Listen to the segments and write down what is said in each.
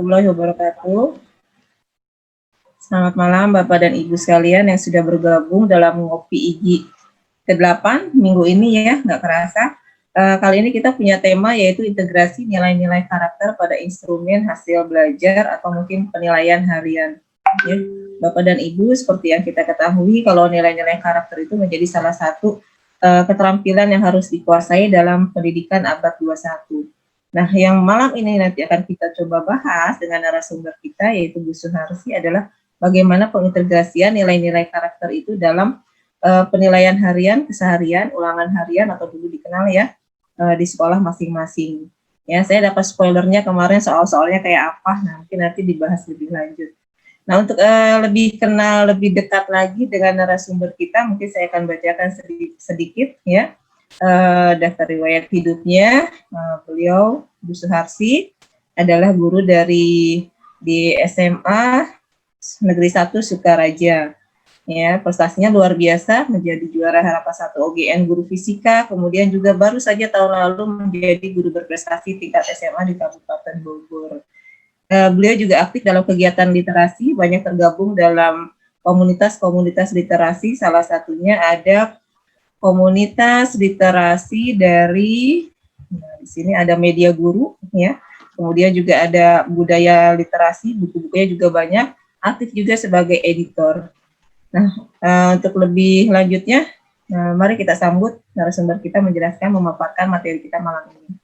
warahmatullahi wabarakatuh. Selamat malam Bapak dan Ibu sekalian yang sudah bergabung dalam Ngopi IGI ke-8 minggu ini ya, nggak kerasa. Kali ini kita punya tema yaitu integrasi nilai-nilai karakter pada instrumen hasil belajar atau mungkin penilaian harian. Ya. Bapak dan Ibu, seperti yang kita ketahui, kalau nilai-nilai karakter itu menjadi salah satu keterampilan yang harus dikuasai dalam pendidikan abad 21. Nah, yang malam ini nanti akan kita coba bahas dengan narasumber kita, yaitu Bu Suharsi, adalah bagaimana pengintegrasian nilai-nilai karakter itu dalam penilaian harian, keseharian, ulangan harian, atau dulu dikenal ya, di sekolah masing-masing. Ya, saya dapat spoilernya kemarin soal-soalnya kayak apa, nanti dibahas lebih lanjut. Nah, untuk lebih kenal, lebih dekat lagi dengan narasumber kita, mungkin saya akan bacakan sedikit ya, daftar riwayat hidupnya. Beliau, Bu Suharsi, adalah guru di SMA Negeri 1 Sukaraja. Ya, prestasinya luar biasa, menjadi juara Harapan 1 OGN guru fisika, kemudian juga baru saja tahun lalu menjadi guru berprestasi tingkat SMA di Kabupaten Bogor. Beliau juga aktif dalam kegiatan literasi, banyak tergabung dalam komunitas-komunitas literasi, salah satunya ada komunitas literasi dari, nah, di sini ada Media Guru, ya. Kemudian juga ada budaya literasi, buku-bukunya juga banyak, aktif juga sebagai editor. Nah, untuk lebih lanjutnya, mari kita sambut narasumber kita menjelaskan, memaparkan materi kita malam ini.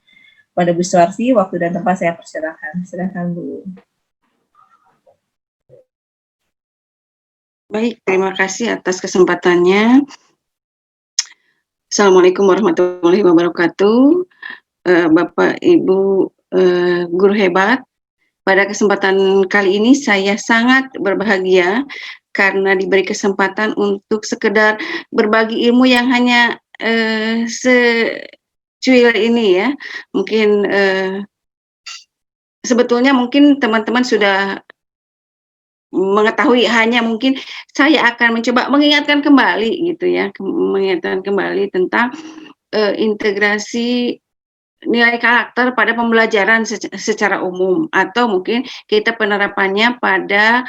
Pada Bu Suharsi, waktu dan tempat saya persilahkan. Silakan Bu. Baik, terima kasih atas kesempatannya. Assalamualaikum warahmatullahi wabarakatuh. Bapak, Ibu, guru hebat. Pada kesempatan kali ini saya sangat berbahagia karena diberi kesempatan untuk sekedar berbagi ilmu yang hanya secuil ini ya. Mungkin sebetulnya mungkin teman-teman sudah mengetahui, hanya mungkin saya akan mencoba mengingatkan kembali gitu ya, mengingatkan kembali tentang integrasi nilai karakter pada pembelajaran secara umum, atau mungkin kita penerapannya pada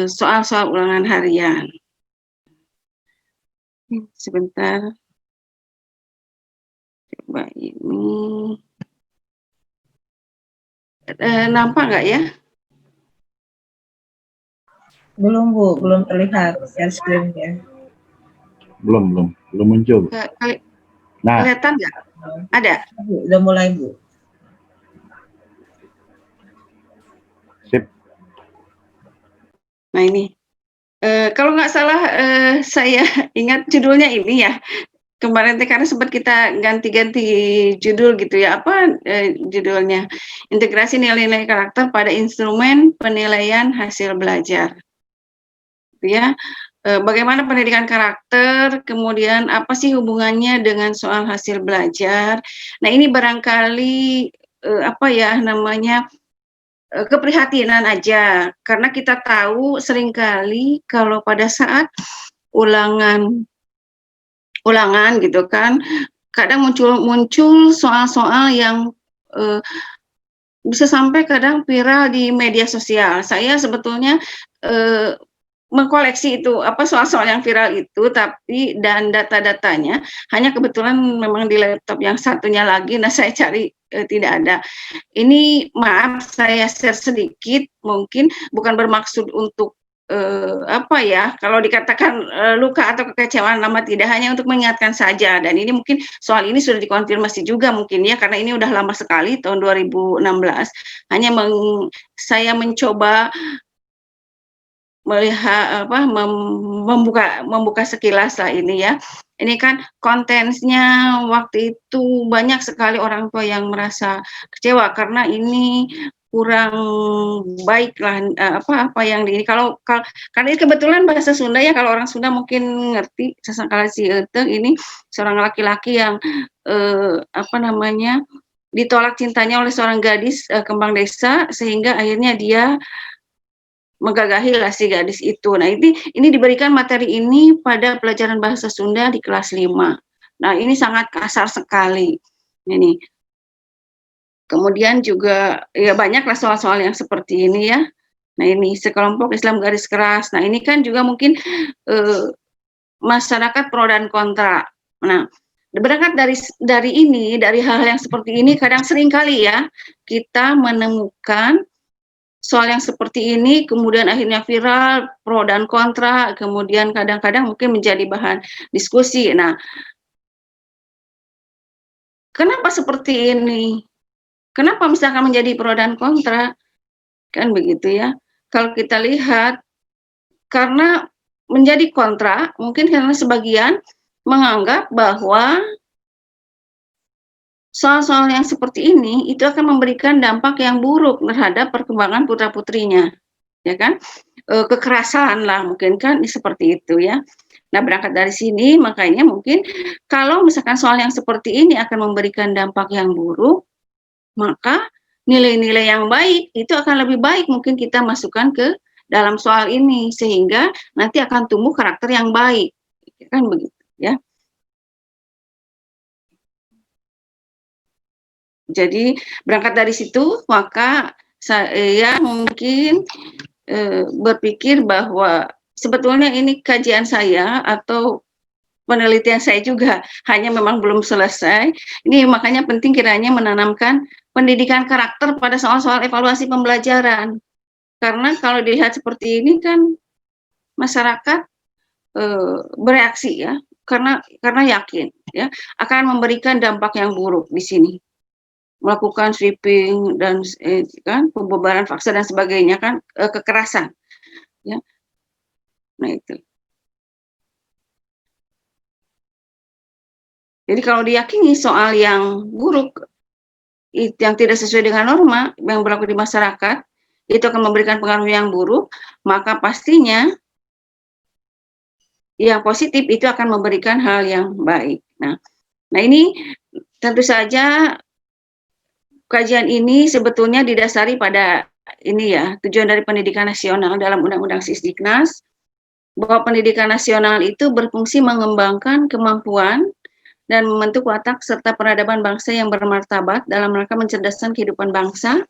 soal-soal ulangan harian. Sebentar, coba ini nampak nggak ya? Belum Bu, belum terlihat share screen-nya. Belum muncul. Nah, kelihatan nggak? Ada? Udah mulai Bu. Sip. Nah ini, kalau nggak salah saya ingat judulnya ini ya. Kemarin karena sempat kita ganti-ganti judul gitu ya, apa judulnya? Integrasi nilai-nilai karakter pada instrumen penilaian hasil belajar. Ya, bagaimana pendidikan karakter, kemudian apa sih hubungannya dengan soal hasil belajar. Nah, ini barangkali apa ya namanya, keprihatinan aja, karena kita tahu seringkali kalau pada saat ulangan gitu kan, kadang muncul soal-soal yang bisa sampai kadang viral di media sosial. Saya sebetulnya mengkoleksi itu apa soal-soal yang viral itu, tapi dan data-datanya hanya kebetulan memang di laptop yang satunya lagi, nah saya cari tidak ada. Ini maaf saya share sedikit, mungkin bukan bermaksud untuk apa ya, kalau dikatakan luka atau kekecewaan lama, tidak, hanya untuk mengingatkan saja. Dan ini mungkin soal ini sudah dikonfirmasi juga mungkin ya, karena ini udah lama sekali, tahun 2016. Hanya saya mencoba melihat apa membuka sekilas lah ini ya. Ini kan kontennya waktu itu banyak sekali orang tua yang merasa kecewa karena ini kurang baik lah apa yang ini kalau karena ini kebetulan bahasa Sunda ya, kalau orang Sunda mungkin ngerti sasangkala si ini seorang laki-laki yang apa namanya ditolak cintanya oleh seorang gadis kembang desa, sehingga akhirnya dia menggagahi si gadis itu. Nah, ini diberikan materi ini pada pelajaran bahasa Sunda di kelas 5. Nah, ini sangat kasar sekali. Ini Kemudian juga ya banyaklah soal-soal yang seperti ini ya. Nah ini sekelompok Islam garis keras. Nah ini kan juga mungkin masyarakat pro dan kontra. Nah berangkat dari hal-hal yang seperti ini kadang sering kali ya kita menemukan soal yang seperti ini kemudian akhirnya viral pro dan kontra, kemudian kadang-kadang mungkin menjadi bahan diskusi. Nah, kenapa seperti ini? Kenapa misalkan menjadi pro dan kontra? Kan begitu ya. Kalau kita lihat karena menjadi kontra mungkin karena sebagian menganggap bahwa soal-soal yang seperti ini itu akan memberikan dampak yang buruk terhadap perkembangan putra-putrinya, ya kan? Kekerasan lah mungkin kan seperti itu ya. Nah berangkat dari sini makanya mungkin kalau misalkan soal yang seperti ini akan memberikan dampak yang buruk, maka nilai-nilai yang baik itu akan lebih baik mungkin kita masukkan ke dalam soal ini sehingga nanti akan tumbuh karakter yang baik, kan begitu ya. Jadi berangkat dari situ maka saya mungkin berpikir bahwa sebetulnya ini kajian saya atau penelitian saya juga hanya memang belum selesai. Ini makanya penting kiranya menanamkan pendidikan karakter pada soal-soal evaluasi pembelajaran. Karena kalau dilihat seperti ini kan masyarakat bereaksi ya karena yakin ya akan memberikan dampak yang buruk di sini. Melakukan sweeping dan kan pembubaran paksa dan sebagainya kan kekerasan ya. Nah itu. Jadi kalau diyakini soal yang buruk yang tidak sesuai dengan norma yang berlaku di masyarakat itu akan memberikan pengaruh yang buruk, maka pastinya yang positif itu akan memberikan hal yang baik. Nah ini tentu saja kajian ini sebetulnya didasari pada ini ya, tujuan dari pendidikan nasional dalam Undang-Undang Sisdiknas, bahwa pendidikan nasional itu berfungsi mengembangkan kemampuan dan membentuk watak serta peradaban bangsa yang bermartabat dalam rangka mencerdaskan kehidupan bangsa,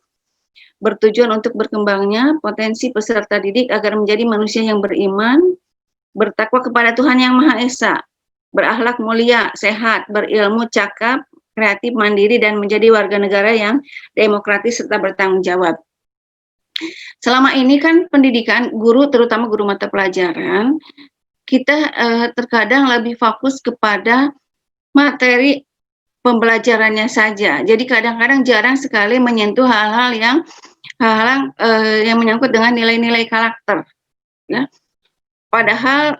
bertujuan untuk berkembangnya potensi peserta didik agar menjadi manusia yang beriman, bertakwa kepada Tuhan Yang Maha Esa, berakhlak mulia, sehat, berilmu, cakap, kreatif, mandiri, dan menjadi warga negara yang demokratis serta bertanggung jawab. Selama ini kan pendidikan guru, terutama guru mata pelajaran, kita terkadang lebih fokus kepada materi pembelajarannya saja. Jadi kadang-kadang jarang sekali menyentuh hal-hal yang menyangkut dengan nilai-nilai karakter. Ya. Padahal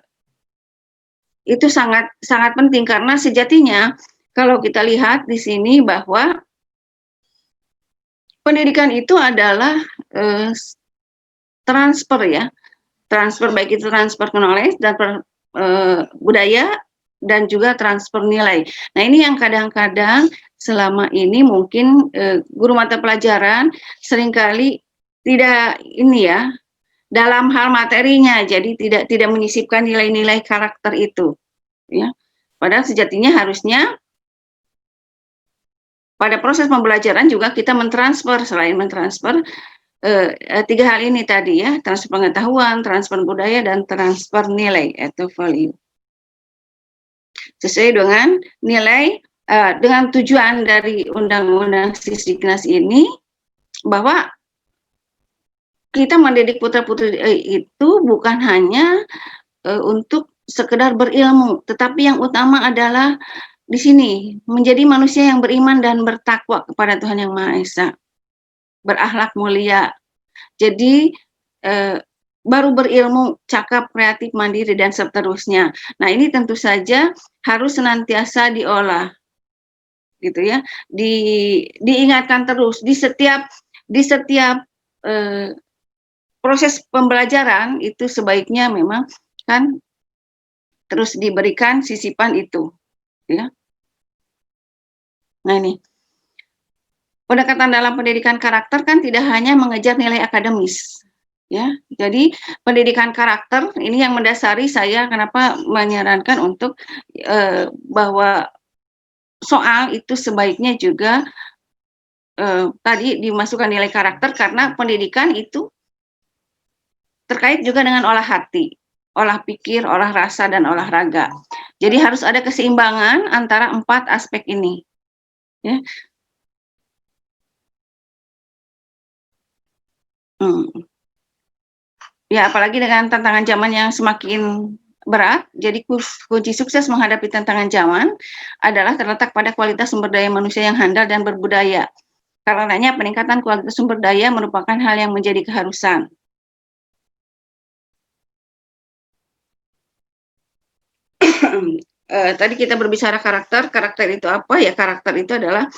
itu sangat penting karena sejatinya kalau kita lihat di sini bahwa pendidikan itu adalah transfer ya, transfer baik itu transfer knowledge dan budaya dan juga transfer nilai. Nah ini yang kadang-kadang selama ini mungkin guru mata pelajaran seringkali tidak ini ya dalam hal materinya, jadi tidak menyisipkan nilai-nilai karakter itu, ya. Padahal sejatinya harusnya pada proses pembelajaran juga kita mentransfer, selain mentransfer tiga hal ini tadi ya, transfer pengetahuan, transfer budaya, dan transfer nilai atau value. Sesuai dengan nilai, dengan tujuan dari Undang-Undang Sisdiknas ini, bahwa kita mendidik putra-putri itu bukan hanya untuk sekedar berilmu, tetapi yang utama adalah di sini menjadi manusia yang beriman dan bertakwa kepada Tuhan Yang Maha Esa, berakhlak mulia. Jadi baru berilmu, cakap, kreatif, mandiri, dan seterusnya. Nah ini tentu saja harus senantiasa diolah, gitu ya, diingatkan terus di setiap proses pembelajaran itu sebaiknya memang kan terus diberikan sisipan itu, ya. Nah ini pendekatan dalam pendidikan karakter kan tidak hanya mengejar nilai akademis, ya. Jadi pendidikan karakter ini yang mendasari saya kenapa menyarankan untuk bahwa soal itu sebaiknya juga tadi dimasukkan nilai karakter karena pendidikan itu terkait juga dengan olah hati, olah pikir, olah rasa, dan olahraga. Jadi harus ada keseimbangan antara 4 aspek ini. Ya. Ya, apalagi dengan tantangan zaman yang semakin berat, jadi kunci sukses menghadapi tantangan zaman adalah terletak pada kualitas sumber daya manusia yang handal dan berbudaya. Karenanya peningkatan kualitas sumber daya merupakan hal yang menjadi keharusan. Tadi kita berbicara karakter itu apa? Ya, karakter itu adalah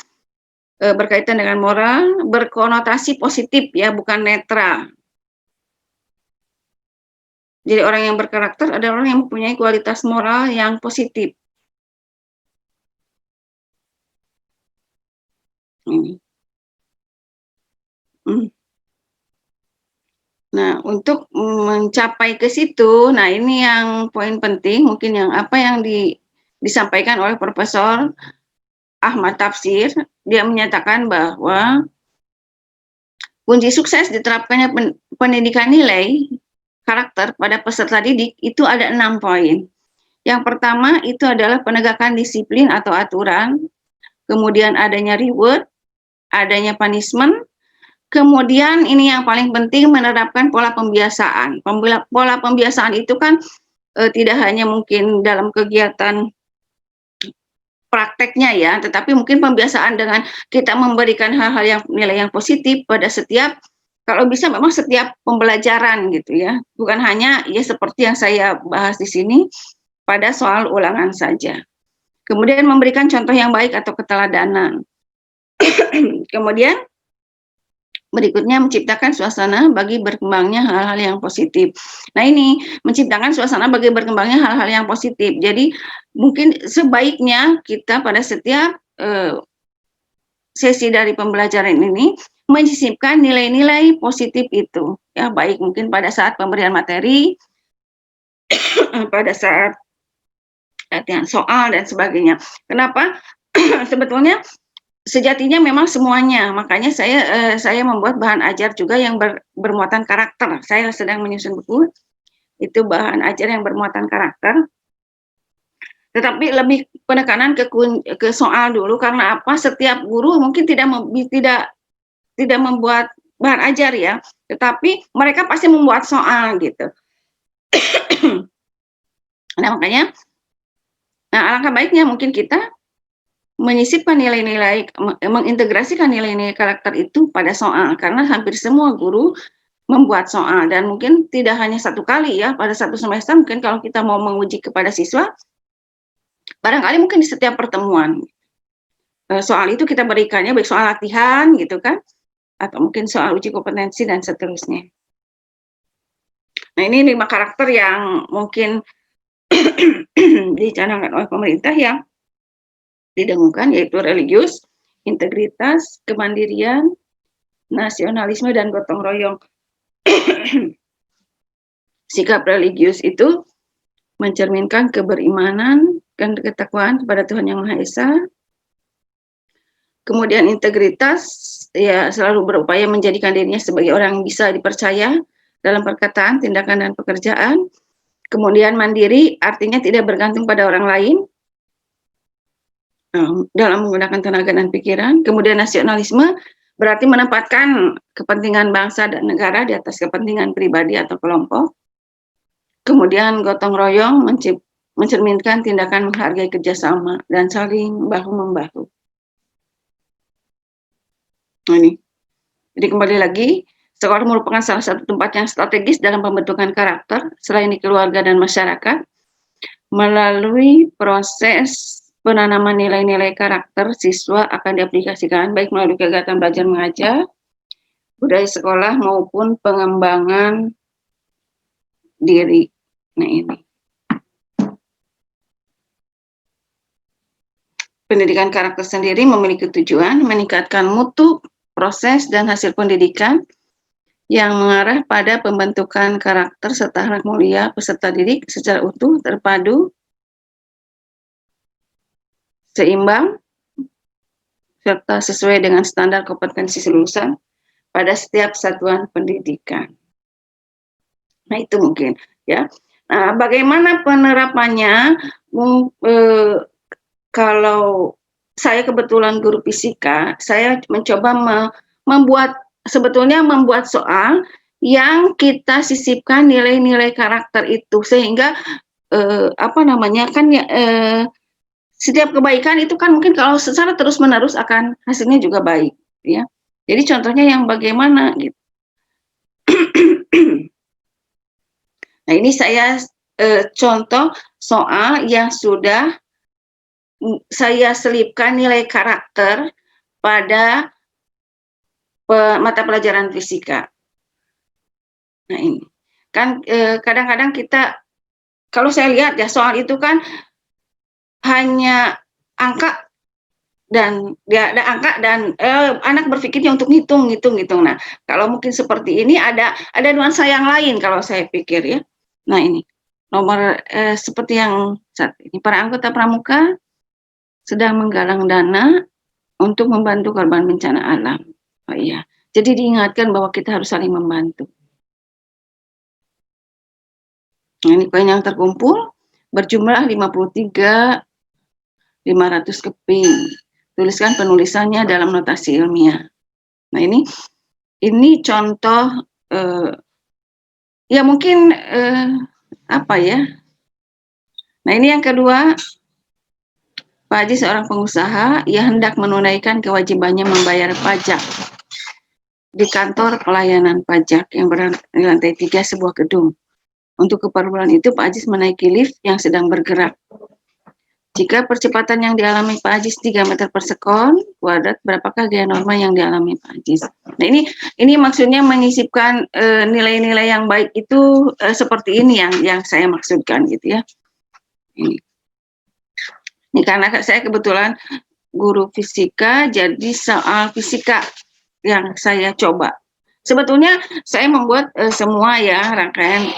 berkaitan dengan moral, berkonotasi positif ya, bukan netral. Jadi orang yang berkarakter adalah orang yang mempunyai kualitas moral yang positif. Nah, untuk mencapai ke situ, nah ini yang poin penting, mungkin yang apa yang disampaikan oleh Profesor Ahmad Tafsir. Dia menyatakan bahwa kunci sukses diterapkannya pendidikan nilai karakter pada peserta didik itu ada 6 poin. Yang pertama itu adalah penegakan disiplin atau aturan, kemudian adanya reward, adanya punishment, kemudian ini yang paling penting menerapkan pola pembiasaan. Pola pembiasaan itu kan tidak hanya mungkin dalam kegiatan prakteknya ya, tetapi mungkin pembiasaan dengan kita memberikan hal-hal yang nilai yang positif pada setiap, kalau bisa memang setiap pembelajaran gitu ya, bukan hanya ya seperti yang saya bahas di sini pada soal ulangan saja. Kemudian memberikan contoh yang baik atau keteladanan. Kemudian berikutnya menciptakan suasana bagi berkembangnya hal-hal yang positif. Nah ini menciptakan suasana bagi berkembangnya hal-hal yang positif. Jadi mungkin sebaiknya kita pada setiap sesi dari pembelajaran ini menyisipkan nilai-nilai positif itu. Ya baik mungkin pada saat pemberian materi, pada saat latihan soal dan sebagainya. Kenapa? Sebetulnya sejatinya memang semuanya, makanya saya membuat bahan ajar juga yang bermuatan karakter. Saya sedang menyusun buku, itu bahan ajar yang bermuatan karakter. Tetapi lebih penekanan ke soal dulu, karena apa? Setiap guru mungkin tidak membuat bahan ajar ya, tetapi mereka pasti membuat soal gitu. Nah makanya, alangkah baiknya mungkin kita menyisipkan nilai-nilai, mengintegrasikan nilai-nilai karakter itu pada soal, karena hampir semua guru membuat soal, dan mungkin tidak hanya satu kali ya, pada satu semester mungkin kalau kita mau menguji kepada siswa, barangkali mungkin di setiap pertemuan, soal itu kita berikannya, baik soal latihan gitu kan, atau mungkin soal uji kompetensi dan seterusnya. Nah ini 5 karakter yang mungkin dicanangkan oleh pemerintah yang didengungkan, yaitu religius, integritas, kemandirian, nasionalisme, dan gotong royong. Sikap religius itu mencerminkan keberimanan dan ketakwaan kepada Tuhan Yang Maha Esa. Kemudian integritas, ya selalu berupaya menjadikan dirinya sebagai orang yang bisa dipercaya dalam perkataan, tindakan, dan pekerjaan. Kemudian mandiri, artinya tidak bergantung pada orang lain dalam menggunakan tenaga dan pikiran. Kemudian nasionalisme berarti menempatkan kepentingan bangsa dan negara di atas kepentingan pribadi atau kelompok. Kemudian gotong royong mencerminkan tindakan menghargai kerjasama dan saling bahu-membahu. Nah, ini. Jadi kembali lagi, sekolah merupakan salah satu tempat yang strategis dalam pembentukan karakter selain di keluarga dan masyarakat. Melalui proses penanaman nilai-nilai karakter, siswa akan diaplikasikan baik melalui kegiatan belajar mengajar, budaya sekolah, maupun pengembangan diri. Nah ini. Pendidikan karakter sendiri memiliki tujuan meningkatkan mutu, proses, dan hasil pendidikan yang mengarah pada pembentukan karakter serta anak mulia peserta didik secara utuh, terpadu, seimbang, serta sesuai dengan standar kompetensi lulusan pada setiap satuan pendidikan. Nah, itu mungkin ya. Nah, bagaimana penerapannya? Kalau saya kebetulan guru fisika, saya mencoba membuat soal yang kita sisipkan nilai-nilai karakter itu, sehingga setiap kebaikan itu kan mungkin kalau secara terus-menerus akan hasilnya juga baik, ya. Jadi contohnya yang bagaimana gitu. Nah, ini saya contoh soal yang sudah saya selipkan nilai karakter pada mata pelajaran fisika. Nah, ini kan kadang-kadang kita, kalau saya lihat ya, soal itu kan hanya angka dan dia ada angka dan anak berpikirnya untuk ngitung. Nah, kalau mungkin seperti ini ada nuansa yang lain kalau saya pikir ya. Nah, ini nomor seperti yang saat ini, para anggota pramuka sedang menggalang dana untuk membantu korban bencana alam. Oh iya, jadi diingatkan bahwa kita harus saling membantu. Nah, ini koin yang terkumpul berjumlah 53.500 keping. Tuliskan penulisannya dalam notasi ilmiah. Nah, ini contoh ya mungkin apa ya. Nah, ini yang kedua, Pak Haji seorang pengusaha, ia hendak menunaikan kewajibannya membayar pajak di kantor pelayanan pajak yang berada di lantai 3 sebuah gedung. Untuk keperluan itu, Pak Ajis menaiki lift yang sedang bergerak. Jika percepatan yang dialami Pak Ajis 3 meter per sekon kuadrat, berapakah gaya normal yang dialami Pak Ajis? Nah, ini maksudnya mengisipkan nilai-nilai yang baik itu seperti ini yang saya maksudkan gitu ya. Ini karena saya kebetulan guru fisika, jadi soal fisika yang saya coba. Sebetulnya saya membuat semua ya rangkaian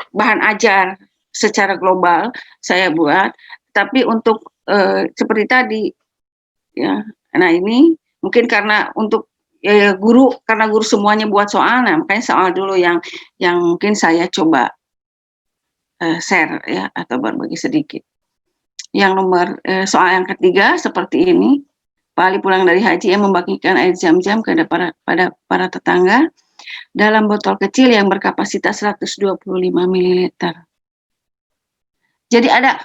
bahan ajar secara global saya buat, tapi untuk seperti tadi ya. Nah, ini mungkin karena untuk guru semuanya buat soal, nah makanya soal dulu yang mungkin saya coba share ya atau berbagi sedikit. Yang nomor soal yang ketiga seperti ini. Pak Ali pulang dari haji yang membagikan air zam-zam pada para tetangga dalam botol kecil yang berkapasitas 125 ml. Jadi ada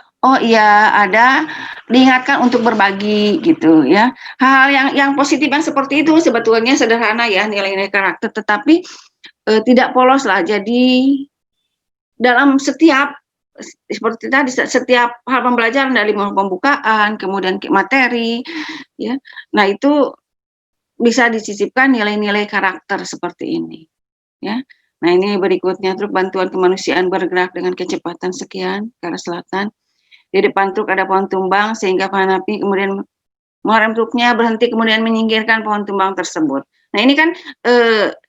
diingatkan untuk berbagi gitu ya. Hal yang positif yang seperti itu sebetulnya sederhana ya, nilai-nilai karakter, tetapi tidak polos lah. Jadi dalam setiap seperti tadi, setiap hal pembelajaran dari pembukaan, kemudian materi, ya. Nah, itu bisa disisipkan nilai-nilai karakter seperti ini, ya. Nah, ini berikutnya truk bantuan kemanusiaan bergerak dengan kecepatan sekian ke arah selatan. Di depan truk ada pohon tumbang sehingga Hanapi kemudian mengerem truknya, berhenti kemudian menyingkirkan pohon tumbang tersebut. Nah, ini kan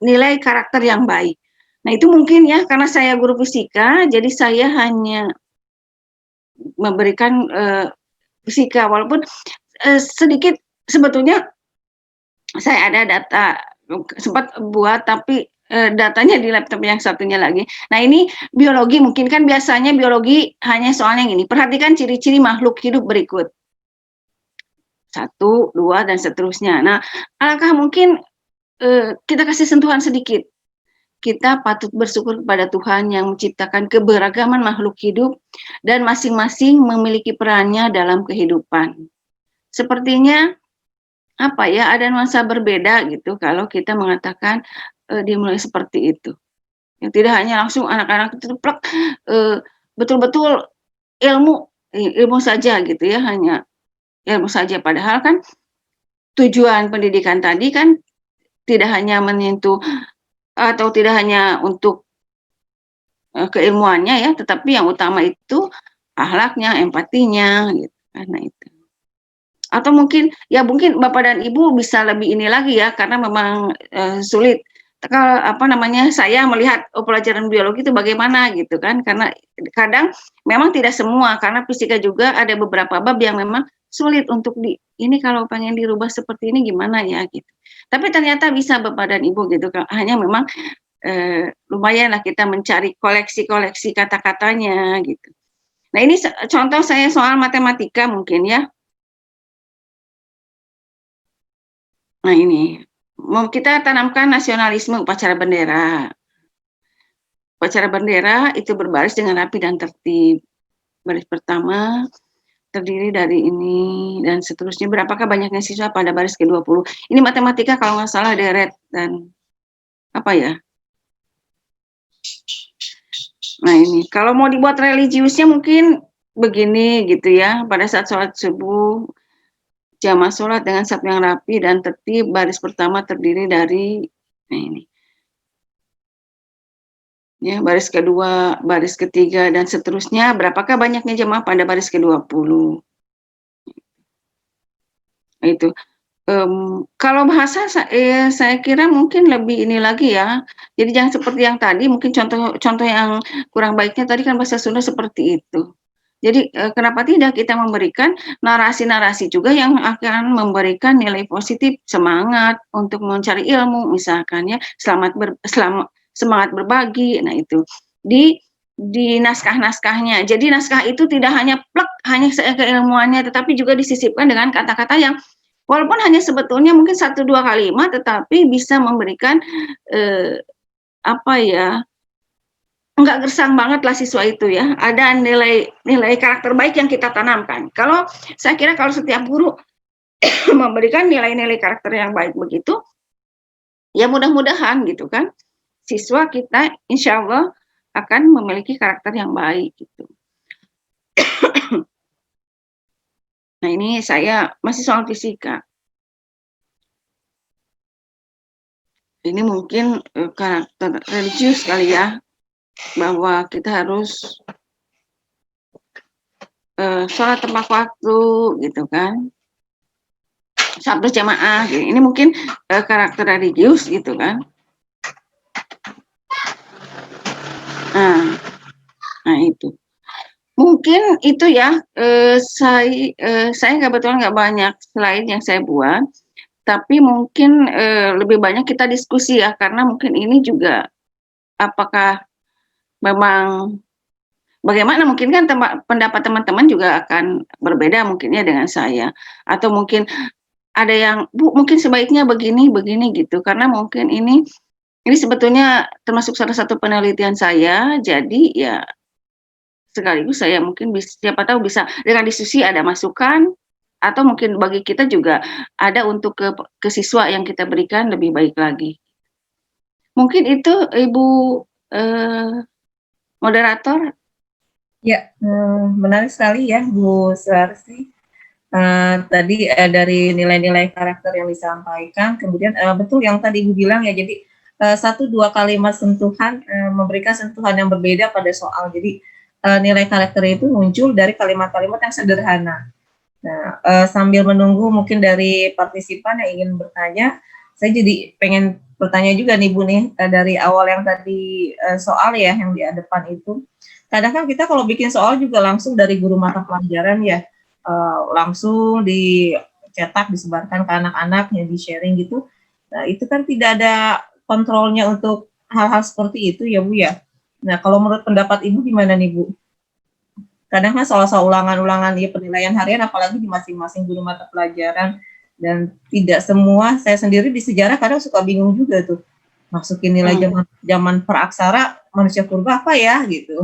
nilai karakter yang baik. Nah, itu mungkin ya, karena saya guru fisika, jadi saya hanya memberikan fisika, walaupun sedikit sebetulnya saya ada data, sempat buat, tapi datanya di laptop yang satunya lagi. Nah, ini biologi, mungkin kan biasanya biologi hanya soalnya gini, perhatikan ciri-ciri makhluk hidup berikut. 1, 2, dan seterusnya. Nah, alangkah mungkin kita kasih sentuhan sedikit. Kita patut bersyukur kepada Tuhan yang menciptakan keberagaman makhluk hidup dan masing-masing memiliki perannya dalam kehidupan. Sepertinya apa ya, ada nuansa berbeda gitu kalau kita mengatakan dimulai seperti itu. Yang tidak hanya langsung anak-anak itu plek betul-betul ilmu saja gitu ya, hanya ilmu saja, padahal kan tujuan pendidikan tadi kan tidak hanya menyentuh atau tidak hanya untuk keilmuannya ya, tetapi yang utama itu akhlaknya, empatinya gitu, karena itu. Atau mungkin Bapak dan Ibu bisa lebih ini lagi ya, karena memang sulit. Saya melihat pelajaran biologi itu bagaimana gitu kan, karena kadang memang tidak semua, karena fisika juga ada beberapa bab yang memang sulit untuk ini kalau pengen dirubah seperti ini gimana ya gitu. Tapi ternyata bisa Bapak dan Ibu gitu, hanya memang lumayanlah kita mencari koleksi-koleksi kata-katanya gitu. Nah ini contoh saya soal matematika mungkin ya. Nah ini, mau kita tanamkan nasionalisme upacara bendera. Upacara bendera itu berbaris dengan rapi dan tertib. Baris pertama terdiri dari ini dan seterusnya. Berapakah banyaknya siswa pada baris ke-20? Ini matematika kalau nggak salah deret dan apa ya? Nah ini, kalau mau dibuat religiusnya mungkin begini gitu ya. Pada saat sholat subuh, jamaah sholat dengan saf yang rapi dan tertib. Baris pertama terdiri dari, nah ini. Ya, baris kedua, baris ketiga, dan seterusnya. Berapakah banyaknya jemaah pada baris ke-20? Nah, itu. Kalau bahasa saya kira mungkin lebih ini lagi ya. Jadi jangan seperti yang tadi, mungkin contoh yang kurang baiknya tadi kan bahasa Sunda seperti itu. Jadi kenapa tidak kita memberikan narasi-narasi juga yang akan memberikan nilai positif, semangat untuk mencari ilmu misalkan ya, semangat berbagi. Nah itu di naskah-naskahnya. Jadi naskah itu tidak hanya plek hanya keilmuannya, tetapi juga disisipkan dengan kata-kata yang walaupun hanya sebetulnya mungkin 1-2 kalimat, tetapi bisa memberikan apa ya, enggak gersang banget lah siswa itu ya. Ada nilai karakter baik yang kita tanamkan. Kalau saya kira kalau setiap guru memberikan nilai-nilai karakter yang baik begitu, ya mudah-mudahan gitu kan, siswa kita insya Allah akan memiliki karakter yang baik gitu. Nah ini saya masih soal fisika. Ini mungkin karakter religius kali ya, bahwa kita harus sholat tepat waktu gitu kan, sholat berjamaah gitu. Ini mungkin karakter religius gitu kan. Nah itu mungkin itu ya. Saya kebetulan nggak banyak slide yang saya buat, tapi mungkin lebih banyak kita diskusi ya, karena mungkin ini juga apakah memang bagaimana, mungkin kan pendapat teman-teman juga akan berbeda mungkinnya dengan saya, atau mungkin ada yang mungkin sebaiknya begini gitu, karena mungkin ini sebetulnya termasuk salah satu penelitian saya. Jadi ya sekaligus saya mungkin siapa tahu bisa dengan diskusi ada masukan, atau mungkin bagi kita juga ada untuk ke siswa yang kita berikan lebih baik lagi. Mungkin itu Ibu moderator. Ya, menarik sekali ya Bu Suarsi. Tadi dari nilai-nilai karakter yang disampaikan, kemudian betul yang tadi Ibu bilang ya, jadi 1-2 kalimat sentuhan memberikan sentuhan yang berbeda pada soal. Jadi nilai karakter itu muncul dari kalimat-kalimat yang sederhana. Nah, sambil menunggu mungkin dari partisipan yang ingin bertanya, saya jadi pengen bertanya juga nih Bu nih, dari awal yang tadi soal ya yang di depan itu. Kadang kan kita kalau bikin soal juga langsung dari guru mata pelajaran ya, langsung dicetak, disebarkan ke anak-anak, yang di-sharing gitu. Nah, itu kan tidak ada kontrolnya untuk hal-hal seperti itu ya Bu ya. Nah, kalau menurut pendapat Ibu gimana nih Bu? Kadang kan soal-soal ulangan-ulangan ya, penilaian harian apalagi di masing-masing guru mata pelajaran, dan tidak semua, saya sendiri di sejarah kadang suka bingung juga tuh, masukin nilai zaman peraksara manusia purba apa ya gitu.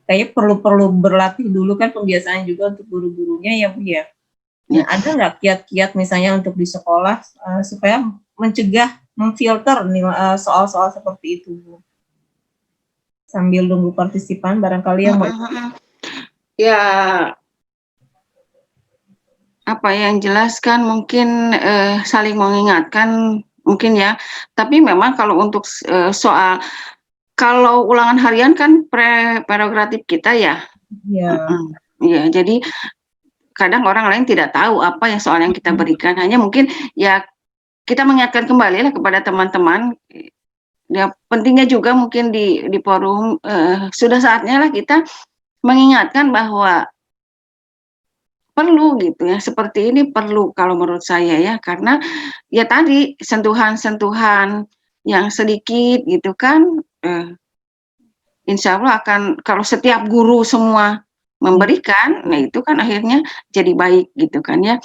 Kayaknya perlu berlatih dulu kan, pembiasaan juga untuk guru-gurunya ya Bu ya. Nah, ada nggak kiat-kiat misalnya untuk di sekolah supaya mencegah, memfilter soal-soal seperti itu Bu? Sambil nunggu partisipan barangkali yang mau. Ya, apa yang jelas kan mungkin saling mengingatkan mungkin ya. Tapi memang kalau untuk soal, kalau ulangan harian kan prerogatif kita ya. Iya. Iya, jadi kadang orang lain tidak tahu apa yang soal yang kita berikan. Hanya mungkin ya kita mengingatkan kembali lah kepada teman-teman. Ya pentingnya juga mungkin di forum sudah saatnya lah kita mengingatkan bahwa perlu gitu ya, seperti ini perlu kalau menurut saya ya, karena ya tadi sentuhan-sentuhan yang sedikit gitu kan, insya Allah akan kalau setiap guru semua memberikan, nah itu kan akhirnya jadi baik gitu kan ya.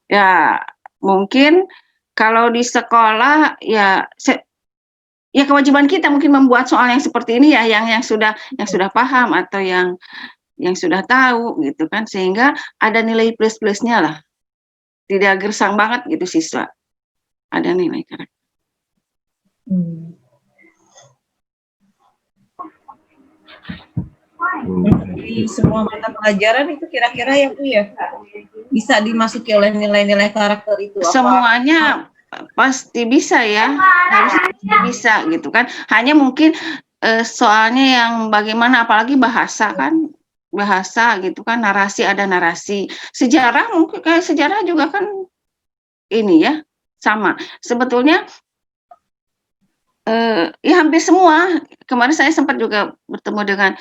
Ya mungkin kalau di sekolah ya ya kewajiban kita mungkin membuat soal yang seperti ini ya, yang sudah paham atau yang sudah tahu gitu kan, sehingga ada nilai plus-plusnya lah, tidak gersang banget gitu siswa, ada nilai karakter. Di semua mata pelajaran itu kira-kira ya Bu ya, bisa dimasuki oleh nilai-nilai karakter itu? Semuanya pasti bisa ya, harus bisa gitu kan. Hanya mungkin soalnya yang bagaimana, apalagi bahasa kan, bahasa gitu kan, narasi, ada narasi. Sejarah mungkin kayak sejarah juga kan ini ya, sama. Sebetulnya ya hampir semua. Kemarin saya sempat juga bertemu dengan,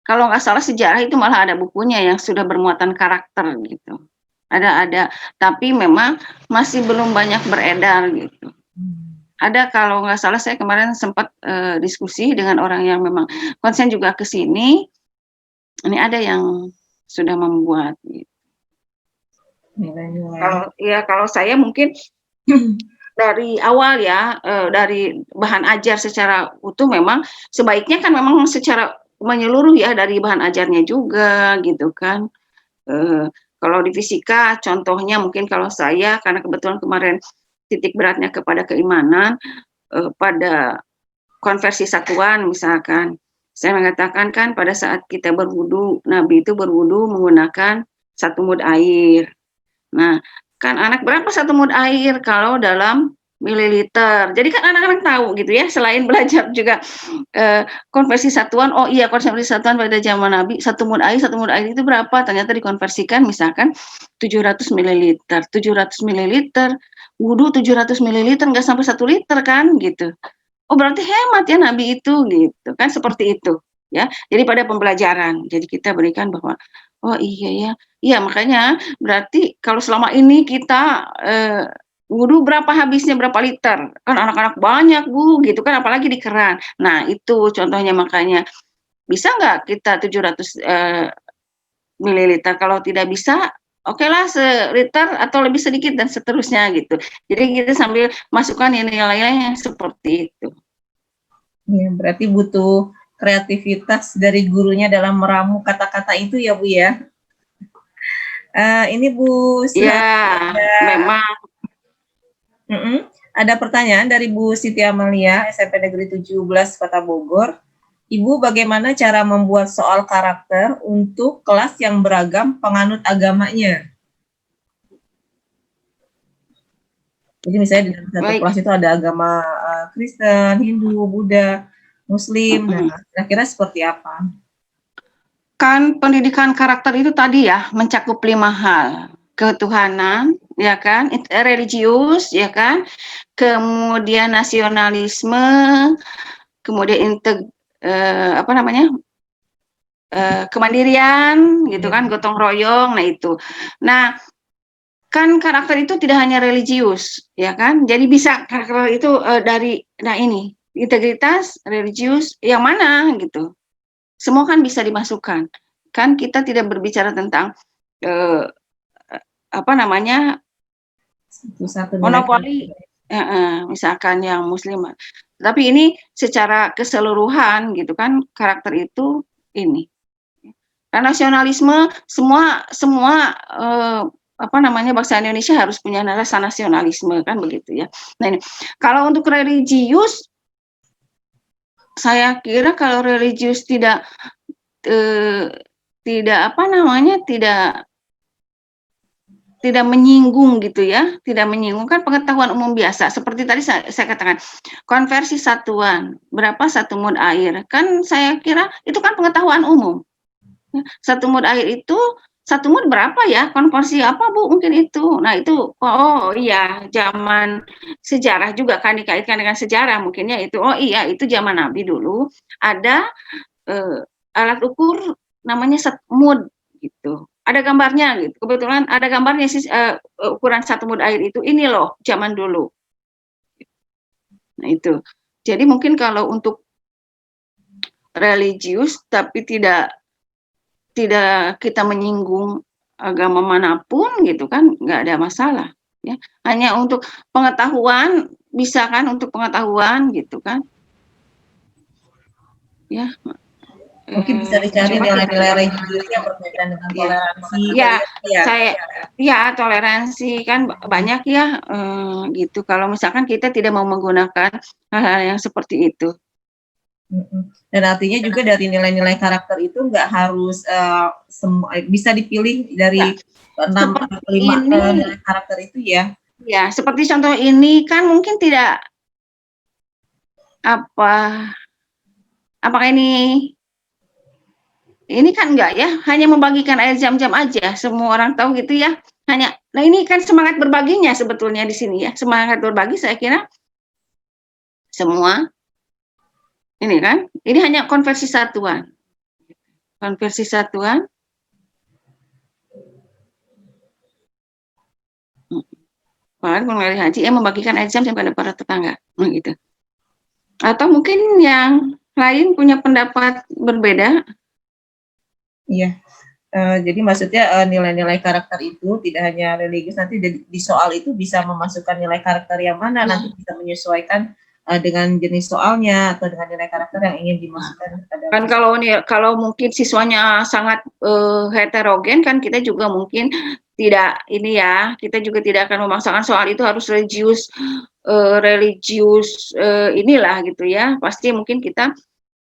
kalau nggak salah sejarah itu malah ada bukunya yang sudah bermuatan karakter gitu. Ada, tapi memang masih belum banyak beredar gitu. Ada, kalau nggak salah saya kemarin sempat diskusi dengan orang yang memang konsen juga ke sini. Ini ada yang sudah membuat gitu. Kalau saya mungkin dari awal ya, dari bahan ajar secara utuh memang sebaiknya kan memang secara menyeluruh ya, dari bahan ajarnya juga gitu kan. Kalau di fisika contohnya mungkin kalau saya, karena kebetulan kemarin titik beratnya kepada keimanan, pada konversi satuan misalkan, saya mengatakan kan pada saat kita berwudu, Nabi itu berwudu menggunakan 1 mud air. Nah, kan anak berapa 1 mud air kalau dalam mililiter. Jadi kan anak-anak tahu gitu ya, selain belajar juga konversi satuan, oh iya konversi satuan pada zaman Nabi 1 mud air itu berapa? Ternyata dikonversikan misalkan 700 mililiter. 700 mililiter, wudu 700 mililiter nggak sampai 1 liter kan gitu. Oh berarti hemat ya Nabi itu gitu kan, seperti itu ya. Jadi pada pembelajaran, jadi kita berikan bahwa oh iya ya, iya makanya berarti kalau selama ini kita wudu berapa habisnya, berapa liter, kan anak-anak banyak Bu gitu kan, apalagi di keran. Nah itu contohnya, makanya bisa nggak kita 700 mililiter, kalau tidak bisa oke lah seliter atau lebih sedikit dan seterusnya gitu. Jadi kita sambil masukkan nilai-nilai yang seperti itu. Ya, berarti butuh kreativitas dari gurunya dalam meramu kata-kata itu ya Bu ya. Ini Bu ya memang. Ada pertanyaan dari Bu Siti Amalia, SMP Negeri 17 Kota Bogor. Ibu, bagaimana cara membuat soal karakter untuk kelas yang beragam penganut agamanya? Jadi misalnya di dalam satu kelas itu ada agama Kristen, Hindu, Buddha, Muslim. Nah, kira-kira seperti apa? Kan pendidikan karakter itu tadi ya mencakup 5 hal. Ketuhanan, ya kan, religius, ya kan, kemudian nasionalisme, kemudian kemandirian, gitu kan, gotong royong, nah itu. Nah, kan karakter itu tidak hanya religius, ya kan, jadi bisa karakter itu dari, nah ini, integritas, religius, yang mana gitu. Semua kan bisa dimasukkan. Kan kita tidak berbicara tentang monopoli, misalkan yang muslim. Tapi ini secara keseluruhan gitu kan, karakter itu ini. Karena nasionalisme, semua bangsa Indonesia harus punya rasa nasionalisme kan begitu ya. Nah ini, kalau untuk religius, saya kira kalau religius tidak menyinggung gitu ya, tidak menyinggung, kan pengetahuan umum biasa. Seperti tadi saya katakan, konversi satuan, berapa 1 mud air, kan saya kira itu kan pengetahuan umum. 1 mud air itu, 1 mud berapa ya, konversi apa Bu, mungkin itu. Nah itu, oh iya, zaman sejarah juga kan dikaitkan dengan sejarah, mungkinnya itu, oh iya, itu zaman Nabi dulu, ada alat ukur namanya mud gitu. ada gambarnya gitu. Kebetulan ada gambarnya sih ukuran 1 mud air itu ini loh zaman dulu. Nah itu. Jadi mungkin kalau untuk religius tapi tidak kita menyinggung agama manapun gitu kan nggak ada masalah ya. Hanya untuk pengetahuan bisa kan, untuk pengetahuan gitu kan. Ya. Mungkin bisa dicari Coba nilai-nilai religius yang berkaitan dengan ya. toleransi Ya, kali ya. saya toleransi kan banyak ya gitu. Kalau misalkan kita tidak mau menggunakan hal-hal yang seperti itu. Dan artinya juga dari nilai-nilai karakter itu nggak harus bisa dipilih dari 6 atau 5 nilai karakter itu ya. Ya, seperti contoh ini kan mungkin tidak apakah ini kan enggak ya, hanya membagikan air zam-zam aja, semua orang tahu gitu ya. Nah ini kan semangat berbaginya sebetulnya di sini ya, semangat berbagi saya kira semua ini kan, ini hanya konversi satuan. Konversi satuan. Pengelola haji yang membagikan air zam-zam kepada para tetangga, gitu. Atau mungkin yang lain punya pendapat berbeda. Iya. Jadi maksudnya nilai-nilai karakter itu tidak hanya religius, nanti di soal itu bisa memasukkan nilai karakter yang mana, nanti bisa menyesuaikan dengan jenis soalnya atau dengan nilai karakter yang ingin dimasukkan. Kan kalau mungkin siswanya sangat heterogen kan kita juga mungkin tidak ini ya, kita juga tidak akan memaksakan soal itu harus religius inilah gitu ya. Pasti mungkin kita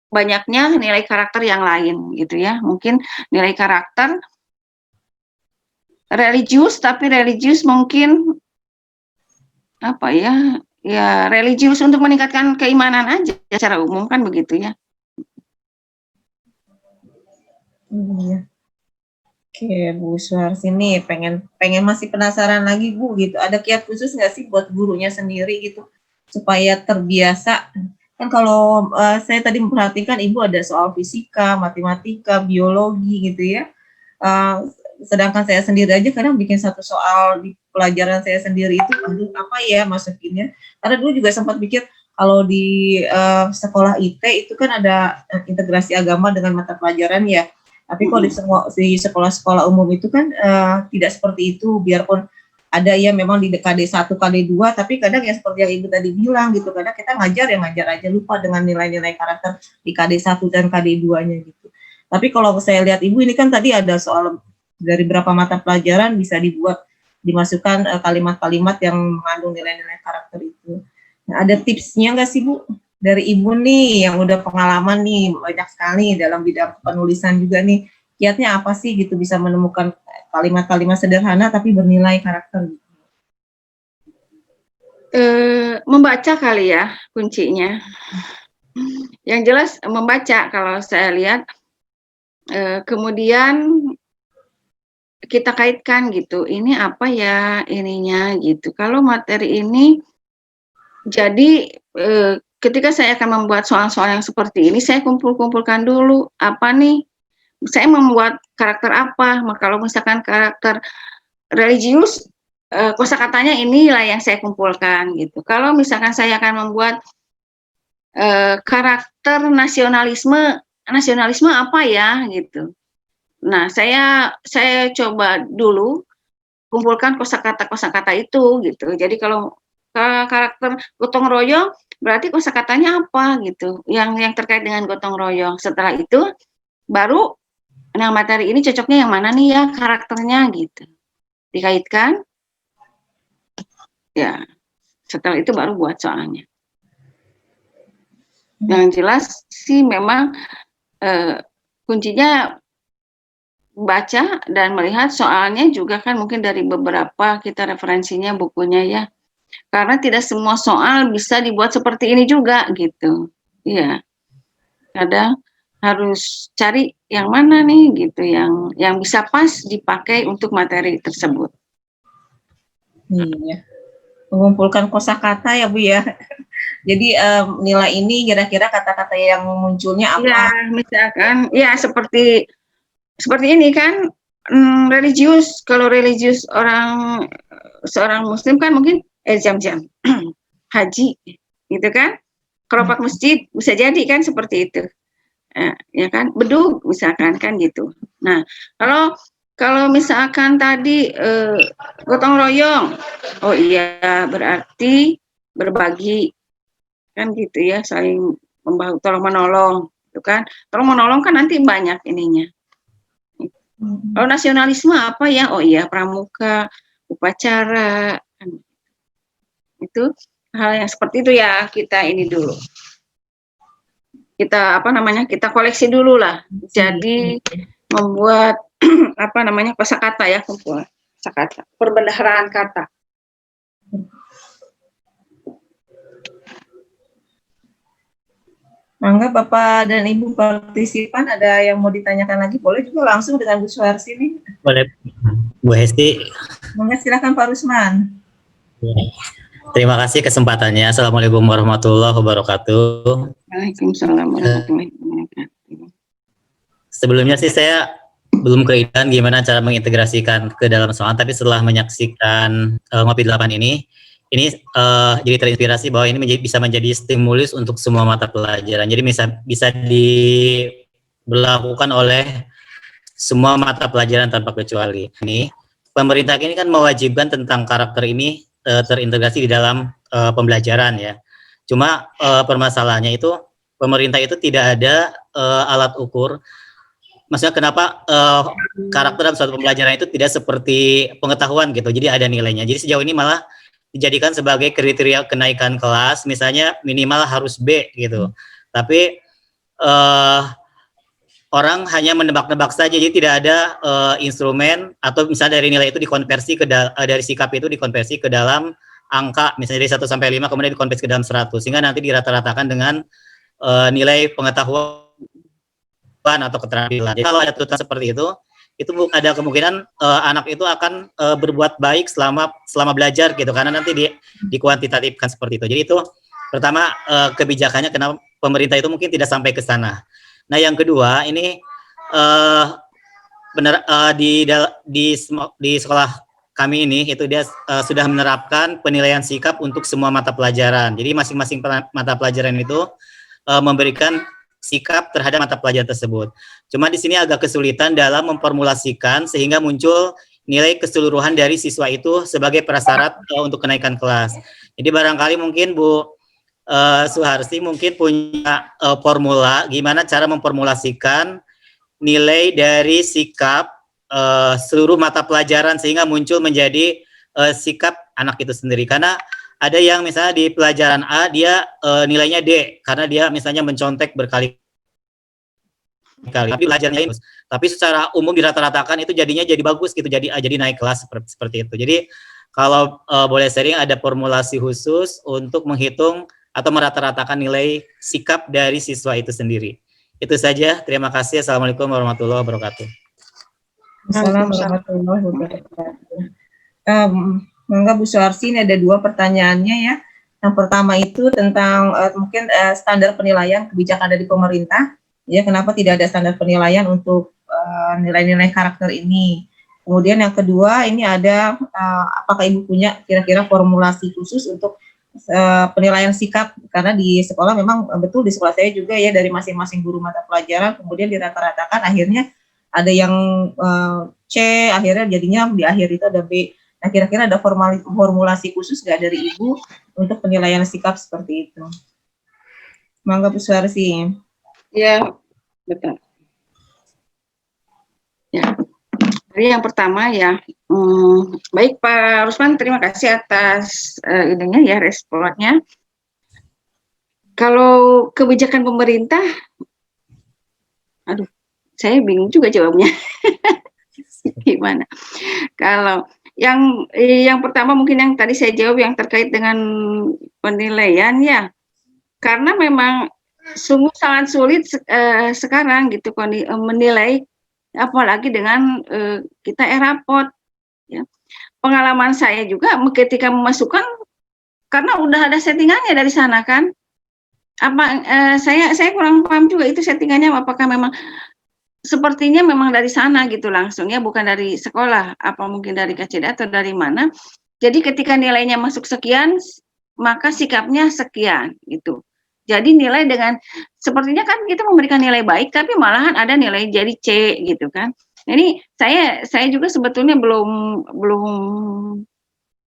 banyaknya nilai karakter yang lain gitu ya. Mungkin nilai karakter religius, tapi religius mungkin apa ya, ya religius untuk meningkatkan keimanan aja secara umum kan begitu ya. Iya. Oke, Bu Suharsi nih pengen masih penasaran lagi Bu gitu. Ada kiat khusus nggak sih buat gurunya sendiri gitu supaya terbiasa? Kan kalau saya tadi memperhatikan Ibu ada soal fisika, matematika, biologi gitu ya. Sedangkan saya sendiri aja kadang bikin satu soal di pelajaran saya sendiri itu apa ya masukinnya. Karena dulu juga sempat pikir kalau di sekolah IT itu kan ada integrasi agama dengan mata pelajaran ya. Tapi kalau di sekolah-sekolah umum itu kan tidak seperti itu, biarpun ada ya memang di KD 1, KD 2, tapi kadang ya seperti yang Ibu tadi bilang gitu, kadang kita ngajar aja lupa dengan nilai-nilai karakter di KD 1 dan KD 2-nya gitu. Tapi kalau saya lihat Ibu ini kan tadi ada soal dari berapa mata pelajaran bisa dimasukkan kalimat-kalimat yang mengandung nilai-nilai karakter itu. Nah, ada tipsnya nggak sih Bu? Dari Ibu nih yang udah pengalaman nih banyak sekali dalam bidang penulisan juga nih, kiatnya apa sih gitu bisa menemukan kalimat-kalimat sederhana tapi bernilai karakter? Membaca kali ya kuncinya. Yang jelas membaca kalau saya lihat. Kemudian kita kaitkan gitu, ini apa ya ininya gitu. Kalau materi ini jadi ketika saya akan membuat soal-soal yang seperti ini, saya kumpulkan dulu apa nih, saya membuat karakter apa. Kalau misalkan karakter religius, kosakatanya inilah yang saya kumpulkan gitu. Kalau misalkan saya akan membuat karakter nasionalisme apa ya gitu. Nah, saya coba dulu kumpulkan kosakata itu gitu. Jadi kalau karakter gotong royong berarti kosakatanya apa gitu, yang terkait dengan gotong royong. Setelah itu baru nah materi ini cocoknya yang mana nih ya karakternya gitu. Dikaitkan. Ya. Setelah itu baru buat soalnya. Yang jelas sih memang kuncinya baca dan melihat soalnya juga kan mungkin dari beberapa kita referensinya bukunya ya. Karena tidak semua soal bisa dibuat seperti ini juga gitu. Iya. Kadang harus cari yang mana nih gitu yang bisa pas dipakai untuk materi tersebut. Iya. Mengumpulkan kosakata ya Bu ya. Jadi nilai ini kira-kira kata-kata yang munculnya apa? Ya, misalkan ya seperti ini kan religius, kalau religius seorang muslim kan mungkin jam-jam haji gitu kan, keropak masjid bisa jadi kan seperti itu. Ya kan, bedug misalkan kan gitu. Nah, kalau misalkan tadi gotong royong, oh iya berarti berbagi kan gitu ya, saling membahu, tolong menolong, itu kan. Tolong menolong kan nanti banyak ininya. Kalau nasionalisme apa ya? Oh iya, pramuka, upacara, kan. Itu hal yang seperti itu ya, kita ini dulu. Kita kita koleksi dulu lah. Jadi membuat kosakata ya, kosakata, perbendaharaan kata. Mangga Bapak dan Ibu partisipan ada yang mau ditanyakan lagi, boleh juga langsung dengan Bu Suharsi nih. Boleh, Bu Hesti. Mangga silakan Pak Rusman. Terima kasih kesempatannya. Assalamualaikum warahmatullahi wabarakatuh. Waalaikumsalam warahmatullahi wabarakatuh. Sebelumnya sih saya belum keinginan gimana cara mengintegrasikan ke dalam soal, tapi setelah menyaksikan Ngopi 8 ini jadi terinspirasi bahwa ini bisa menjadi stimulus untuk semua mata pelajaran. Jadi bisa diberlakukan oleh semua mata pelajaran tanpa kecuali. Ini pemerintah ini kan mewajibkan tentang karakter ini terintegrasi di dalam pembelajaran ya. Cuma permasalahannya itu pemerintah itu tidak ada alat ukur. Maksudnya kenapa karakter dalam suatu pembelajaran itu tidak seperti pengetahuan gitu. Jadi ada nilainya. Jadi sejauh ini malah dijadikan sebagai kriteria kenaikan kelas, misalnya minimal harus B gitu. Tapi orang hanya menebak-nebak saja, jadi tidak ada instrumen atau misalnya dari nilai itu dikonversi dari sikap itu dikonversi ke dalam angka, misalnya dari 1 sampai 5 kemudian dikonversi ke dalam 100, sehingga nanti dirata-ratakan dengan nilai pengetahuan atau keterampilan. Jadi kalau ada tuntutan seperti itu ada kemungkinan anak itu akan berbuat baik selama belajar gitu, karena nanti dikuantitatifkan seperti itu. Jadi itu pertama kebijakannya kenapa pemerintah itu mungkin tidak sampai ke sana. Nah yang kedua ini di sekolah kami ini itu dia sudah menerapkan penilaian sikap untuk semua mata pelajaran. Jadi masing-masing mata pelajaran itu memberikan sikap terhadap mata pelajaran tersebut. Cuma di sini agak kesulitan dalam memformulasikan sehingga muncul nilai keseluruhan dari siswa itu sebagai prasyarat untuk kenaikan kelas. Jadi barangkali mungkin Bu Suharsi mungkin punya formula gimana cara memformulasikan nilai dari sikap seluruh mata pelajaran sehingga muncul menjadi sikap anak itu sendiri. Karena ada yang misalnya di pelajaran A dia nilainya D karena dia misalnya mencontek berkali-kali, tapi belajarnya ini, tapi secara umum dirata-ratakan itu jadinya jadi bagus gitu, jadi naik kelas seperti itu. Jadi kalau boleh sharing ada formulasi khusus untuk menghitung atau merata-ratakan nilai sikap dari siswa itu sendiri. Itu saja. Terima kasih. Assalamualaikum warahmatullahi wabarakatuh. Assalamualaikum warahmatullahi wabarakatuh. Mangga Bu Suharsi, ini ada 2 pertanyaannya ya. Yang pertama itu tentang mungkin standar penilaian kebijakan dari pemerintah. Ya, kenapa tidak ada standar penilaian untuk nilai-nilai karakter ini? Kemudian yang kedua ini ada apakah Ibu punya kira-kira formulasi khusus untuk penilaian sikap, karena di sekolah memang betul di sekolah saya juga ya dari masing-masing guru mata pelajaran kemudian dirata-ratakan akhirnya ada yang C akhirnya jadinya di akhir itu ada B. Nah kira-kira ada formulasi khusus nggak dari Ibu untuk penilaian sikap seperti itu? Mangga Bu Suharsi. Ya betul. Ya. Jadi yang pertama ya, baik Pak Rusman, terima kasih atas ininya ya, responnya. Kalau kebijakan pemerintah, aduh, saya bingung juga jawabnya. Gimana? Kalau yang pertama mungkin yang tadi saya jawab yang terkait dengan penilaian ya, karena memang sungguh sangat sulit sekarang gitu menilai, apalagi dengan kita e-rapot ya. Pengalaman saya juga ketika memasukkan karena udah ada settingannya dari sana kan, saya kurang paham juga itu settingannya apakah memang sepertinya memang dari sana gitu langsung ya, bukan dari sekolah, apa mungkin dari KCD atau dari mana. Jadi ketika nilainya masuk sekian, maka sikapnya sekian gitu. Jadi nilai dengan sepertinya kan kita memberikan nilai baik, tapi malahan ada nilai jadi C gitu kan. Nah, ini saya juga sebetulnya belum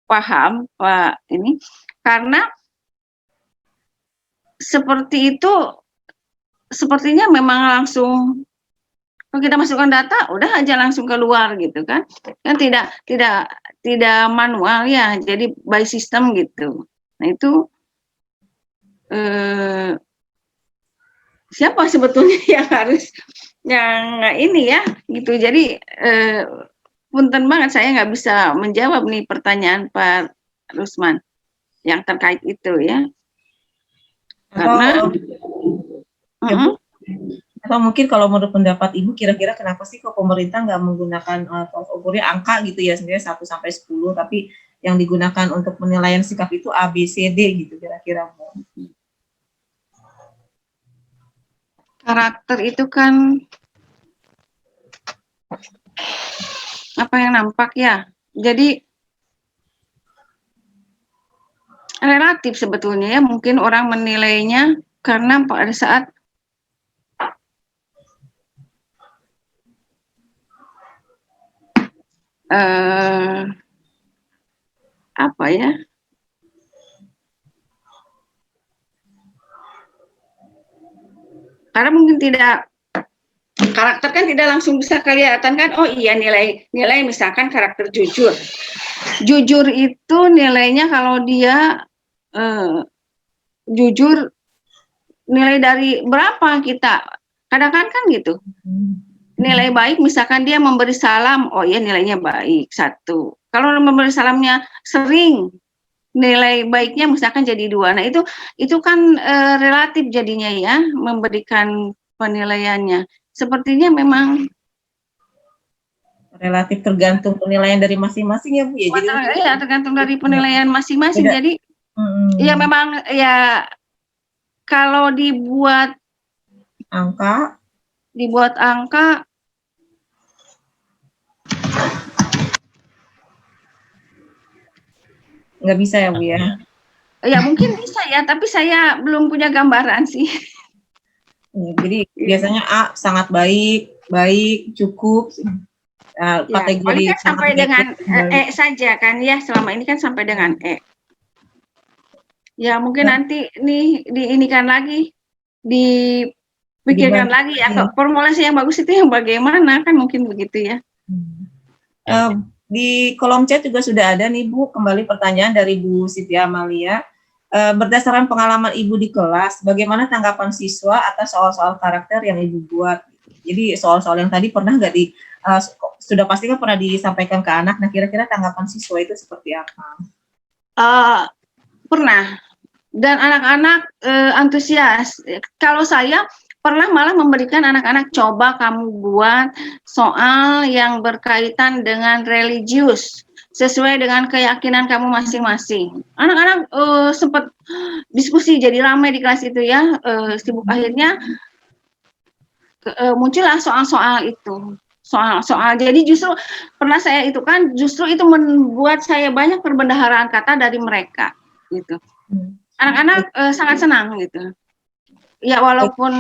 paham Pak ini, karena seperti itu sepertinya memang langsung kalau kita masukkan data udah aja langsung keluar gitu kan tidak manual ya, jadi by system gitu. Nah itu siapa sebetulnya yang harus yang ini ya gitu. Jadi punten banget saya nggak bisa menjawab nih pertanyaan Pak Rusman yang terkait itu ya, karena atau mungkin kalau menurut pendapat Ibu, kira-kira kenapa sih kok pemerintah nggak menggunakan tolak ukurnya angka gitu ya, sebenarnya 1 sampai 10, tapi yang digunakan untuk penilaian sikap itu A, B, C, D gitu kira-kira. Karakter itu kan apa yang nampak ya, jadi relatif sebetulnya ya, mungkin orang menilainya karena pada saat apa ya, karena mungkin tidak karakter kan tidak langsung bisa kelihatan kan, oh iya nilai misalkan karakter jujur itu nilainya kalau dia jujur nilai dari berapa kita kadang-kadang kan gitu. Nilai baik misalkan dia memberi salam, oh iya nilainya baik 1. Kalau memberi salamnya sering, nilai baiknya misalkan jadi 2. Nah itu kan relatif jadinya ya, memberikan penilaiannya. Sepertinya memang relatif tergantung penilaian dari masing-masing ya Bu ya. Jadi ya tergantung dari penilaian masing-masing. Jadi ya memang ya kalau dibuat angka nggak bisa ya Bu ya. Ya mungkin bisa ya, tapi saya belum punya gambaran sih. Jadi biasanya A sangat baik, cukup. Kategori kan sampai dengan E saja kan ya, selama ini kan sampai dengan E. Ya mungkin nanti nih diinikan lagi, dipikirkan lagi ya, formulasi yang bagus itu yang bagaimana kan mungkin begitu ya. Di kolom chat juga sudah ada nih Bu, kembali pertanyaan dari Bu Siti Amalia. Berdasarkan pengalaman Ibu di kelas, bagaimana tanggapan siswa atas soal-soal karakter yang Ibu buat? Jadi soal-soal yang tadi pernah nggak sudah pasti kan pernah disampaikan ke anak, nah kira-kira tanggapan siswa itu seperti apa? Pernah, dan anak-anak antusias. Kalau saya pernah malah memberikan anak-anak, coba kamu buat soal yang berkaitan dengan religius, sesuai dengan keyakinan kamu masing-masing. Anak-anak sempat diskusi, jadi ramai di kelas itu ya, sibuk. Akhirnya muncullah soal-soal itu. Soal jadi justru pernah saya itu kan, justru itu membuat saya banyak perbendaharaan kata dari mereka gitu. Anak-anak sangat senang gitu. Ya walaupun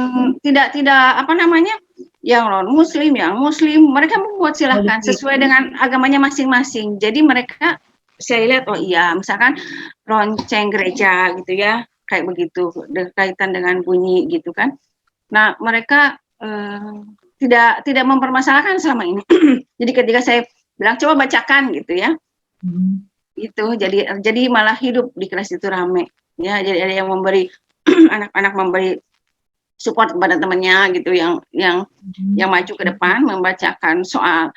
tidak apa namanya, yang non muslim, yang muslim, mereka membuat silahkan sesuai dengan agamanya masing-masing. Jadi mereka saya lihat, oh iya misalkan lonceng gereja gitu ya, kayak begitu, kaitan dengan bunyi gitu kan. Nah mereka tidak mempermasalahkan selama ini. Jadi ketika saya bilang coba bacakan gitu ya, itu jadi malah hidup di kelas itu rame ya. Jadi ada yang memberi anak-anak memberi support kepada temannya gitu, yang maju ke depan membacakan soal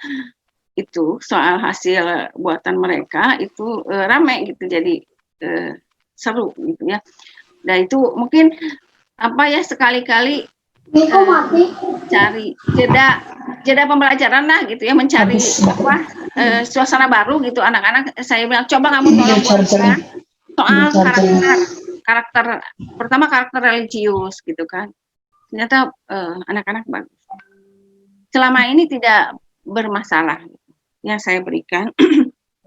itu, soal hasil buatan mereka itu rame gitu, jadi seru gitu ya. Nah itu mungkin apa ya, sekali-kali cari jeda pembelajaran lah gitu ya, mencari suasana baru gitu. Anak-anak saya bilang coba kamu tolong buatkan soal karakter pertama, karakter religius gitu kan. Ternyata anak-anak bagus. selama ini tidak bermasalah yang saya berikan.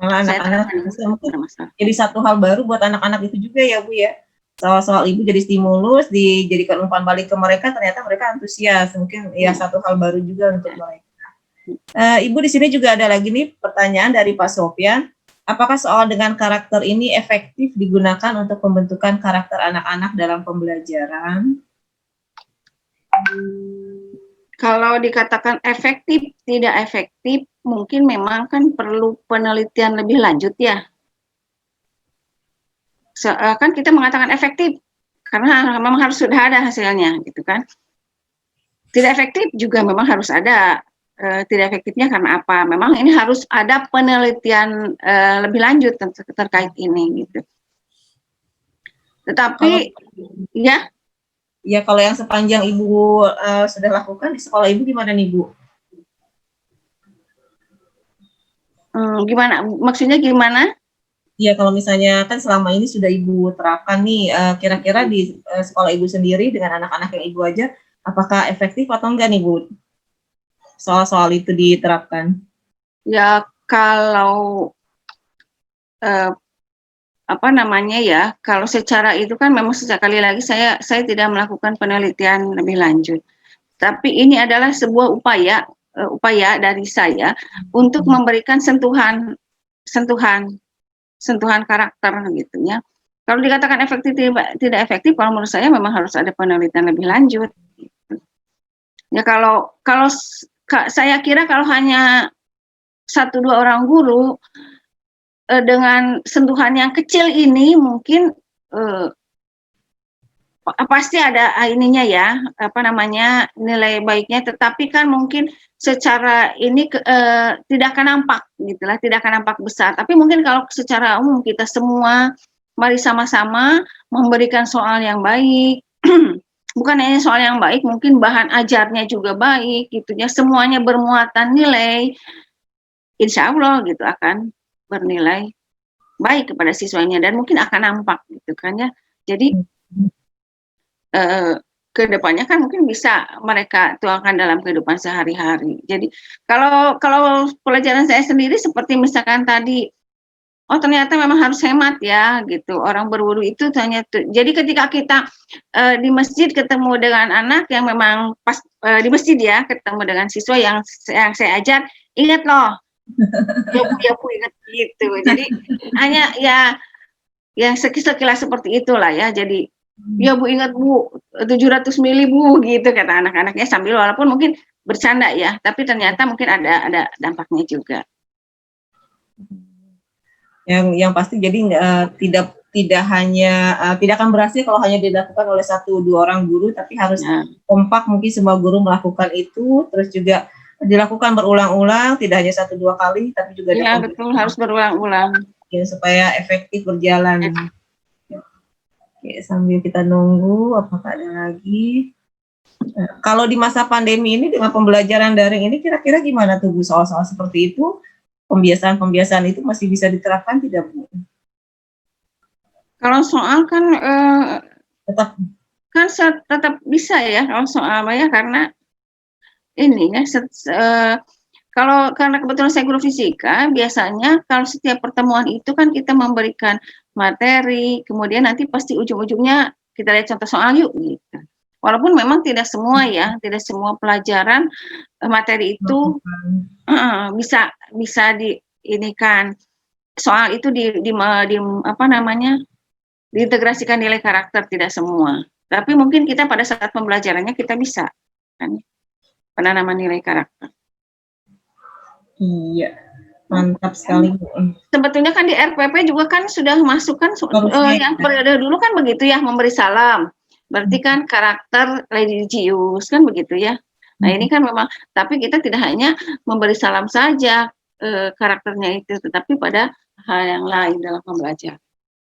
Malah Saya anak-anak tangani mungkin bermasalah. jadi satu hal baru buat anak-anak itu juga ya Bu ya. Soal-soal ibu jadi stimulus, dijadikan umpan balik ke mereka, ternyata mereka antusias. Mungkin ya satu hal baru juga untuk mereka. Ibu di sini juga ada lagi nih pertanyaan dari Pak Sofyan. Apakah soal dengan karakter ini efektif digunakan untuk pembentukan karakter anak-anak dalam pembelajaran? Kalau dikatakan efektif, tidak efektif, mungkin memang kan perlu penelitian lebih lanjut ya. Kan kita mengatakan efektif, karena memang harus sudah ada hasilnya, gitu kan. Tidak efektif juga memang harus ada. Tidak efektifnya karena apa? Memang ini harus ada penelitian lebih lanjut terkait ini, gitu. Tetapi, ya kalau yang sepanjang Ibu sudah lakukan di sekolah Ibu gimana nih Bu? Gimana? Maksudnya gimana? Ya kalau misalnya kan selama ini sudah Ibu terapkan nih, kira-kira di sekolah Ibu sendiri dengan anak-anak yang Ibu ajar, apakah efektif atau enggak nih Bu? Soal-soal itu diterapkan. Ya kalau kalau secara itu kan memang sekali lagi saya tidak melakukan penelitian lebih lanjut. Tapi ini adalah sebuah upaya dari saya untuk memberikan sentuhan karakter gitu ya. Kalau dikatakan efektif tidak efektif, kalau menurut saya memang harus ada penelitian lebih lanjut. Gitu. Ya kalau saya kira kalau hanya 1-2 orang guru dengan sentuhan yang kecil ini mungkin pasti ada ininya ya, nilai baiknya, tetapi kan mungkin secara ini tidak akan nampak gitulah, tidak akan nampak besar. Tapi mungkin kalau secara umum kita semua mari sama-sama memberikan soal yang baik, bukan hanya soal yang baik, mungkin bahan ajarnya juga baik gitu ya, semuanya bermuatan nilai, insya Allah gitu akan bernilai baik kepada siswanya dan mungkin akan nampak gitu kan ya. Jadi ke depannya kan mungkin bisa mereka tuangkan dalam kehidupan sehari-hari. Jadi kalau pelajaran saya sendiri seperti misalkan tadi, oh ternyata memang harus hemat ya gitu. Orang berwudu itu ternyata. Jadi ketika kita di masjid ketemu dengan anak yang memang pas di masjid ya ketemu dengan siswa yang saya ajar, ingat loh. Ya Bu ingat gitu. Jadi hanya ya sekilas seperti itulah ya. Jadi ya Bu ingat Bu 700 mili Bu gitu kata anak-anaknya sambil walaupun mungkin bercanda ya, tapi ternyata mungkin ada dampaknya juga. Yang pasti jadi tidak akan berhasil kalau hanya dilakukan oleh 1-2 orang guru, tapi harus kompak mungkin semua guru melakukan itu, terus juga dilakukan berulang-ulang, tidak hanya 1-2 kali, tapi juga betul harus berulang-ulang ya, supaya efektif berjalan. Oke, sambil kita nunggu apakah ada lagi. Kalau di masa pandemi ini dengan pembelajaran daring ini kira-kira gimana tuh Bu, soal-soal seperti itu, pembiasaan itu masih bisa diterapkan tidak Bu? Kalau soal kan tetap bisa ya kalau soal ya, karena ini ya karena kebetulan saya guru fisika, biasanya kalau setiap pertemuan itu kan kita memberikan materi, kemudian nanti pasti ujung-ujungnya kita lihat contoh soal yuk gitu. Walaupun memang tidak semua tidak semua pelajaran materi itu bisa diinikan. Soal itu diintegrasikan nilai karakter, tidak semua. Tapi mungkin kita pada saat pembelajarannya kita bisa kan penanaman nilai karakter. Iya, mantap sekali. Sebetulnya kan di RPP juga kan sudah masuk kan yang periode dulu kan begitu ya, memberi salam. Berarti kan karakter religius kan begitu ya. Nah ini kan memang, tapi kita tidak hanya memberi salam saja karakternya itu, tetapi pada hal yang lain dalam pembelajaran.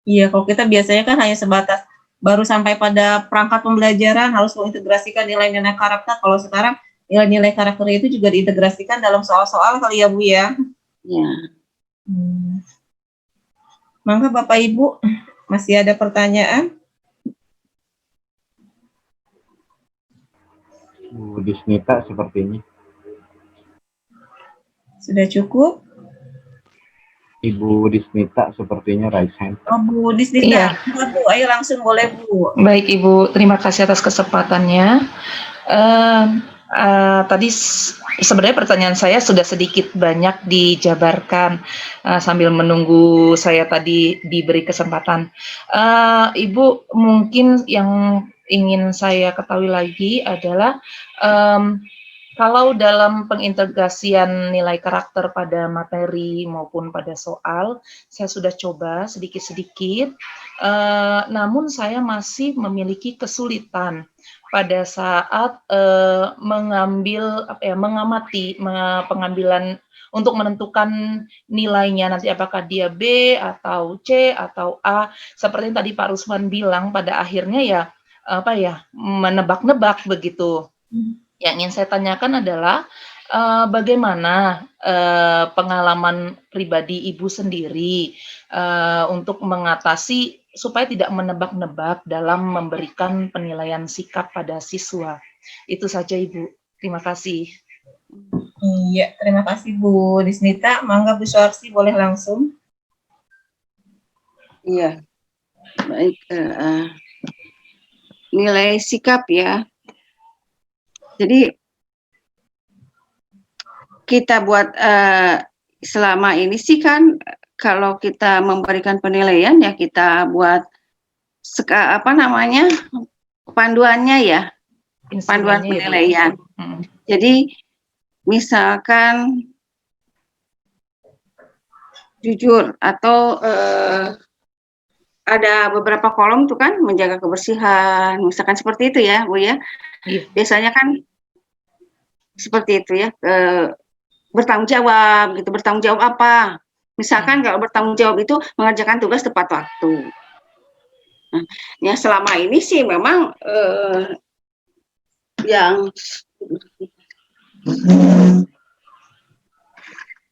Iya, kalau kita biasanya kan hanya sebatas baru sampai pada perangkat pembelajaran harus mengintegrasikan nilai-nilai karakter. Kalau sekarang nilai-nilai karakter itu juga diintegrasikan dalam soal-soal kali ya Bu ya. Ya. Mangga Bapak Ibu, masih ada pertanyaan? Bu Disnita sepertinya. Sudah cukup? Ibu Disnita sepertinya raise hand. Oh, Bu Disnita, Iya. Bu, ayo langsung boleh Bu. Baik Ibu, terima kasih atas kesempatannya. Tadi sebenarnya pertanyaan saya sudah sedikit banyak dijabarkan sambil menunggu saya tadi diberi kesempatan. Ibu, mungkin yang ingin saya ketahui lagi adalah kalau dalam pengintegrasian nilai karakter pada materi maupun pada soal, saya sudah coba sedikit-sedikit, namun saya masih memiliki kesulitan pada saat mengambil mengamati pengambilan untuk menentukan nilainya nanti apakah dia B atau C atau A, seperti yang tadi Pak Rusman bilang pada akhirnya ya menebak-nebak begitu. Yang ingin saya tanyakan adalah bagaimana pengalaman pribadi Ibu sendiri untuk mengatasi supaya tidak menebak-nebak dalam memberikan penilaian sikap pada siswa. Itu saja Ibu. Terima kasih. Iya, terima kasih Bu Disnita. Mangga Bu Suarsi boleh langsung. Iya, baik. Nilai sikap ya. Jadi kita buat selama ini sih kan kalau kita memberikan penilaian ya kita buat panduannya ya, panduan penilaian. Jadi misalkan jujur atau ada beberapa kolom tuh kan menjaga kebersihan, misalkan seperti itu ya Bu ya. Iya. Biasanya kan seperti itu ya, bertanggung jawab gitu. Bertanggung jawab apa? Misalkan kalau bertanggung jawab itu mengerjakan tugas tepat waktu. Nah, ya selama ini sih memang yang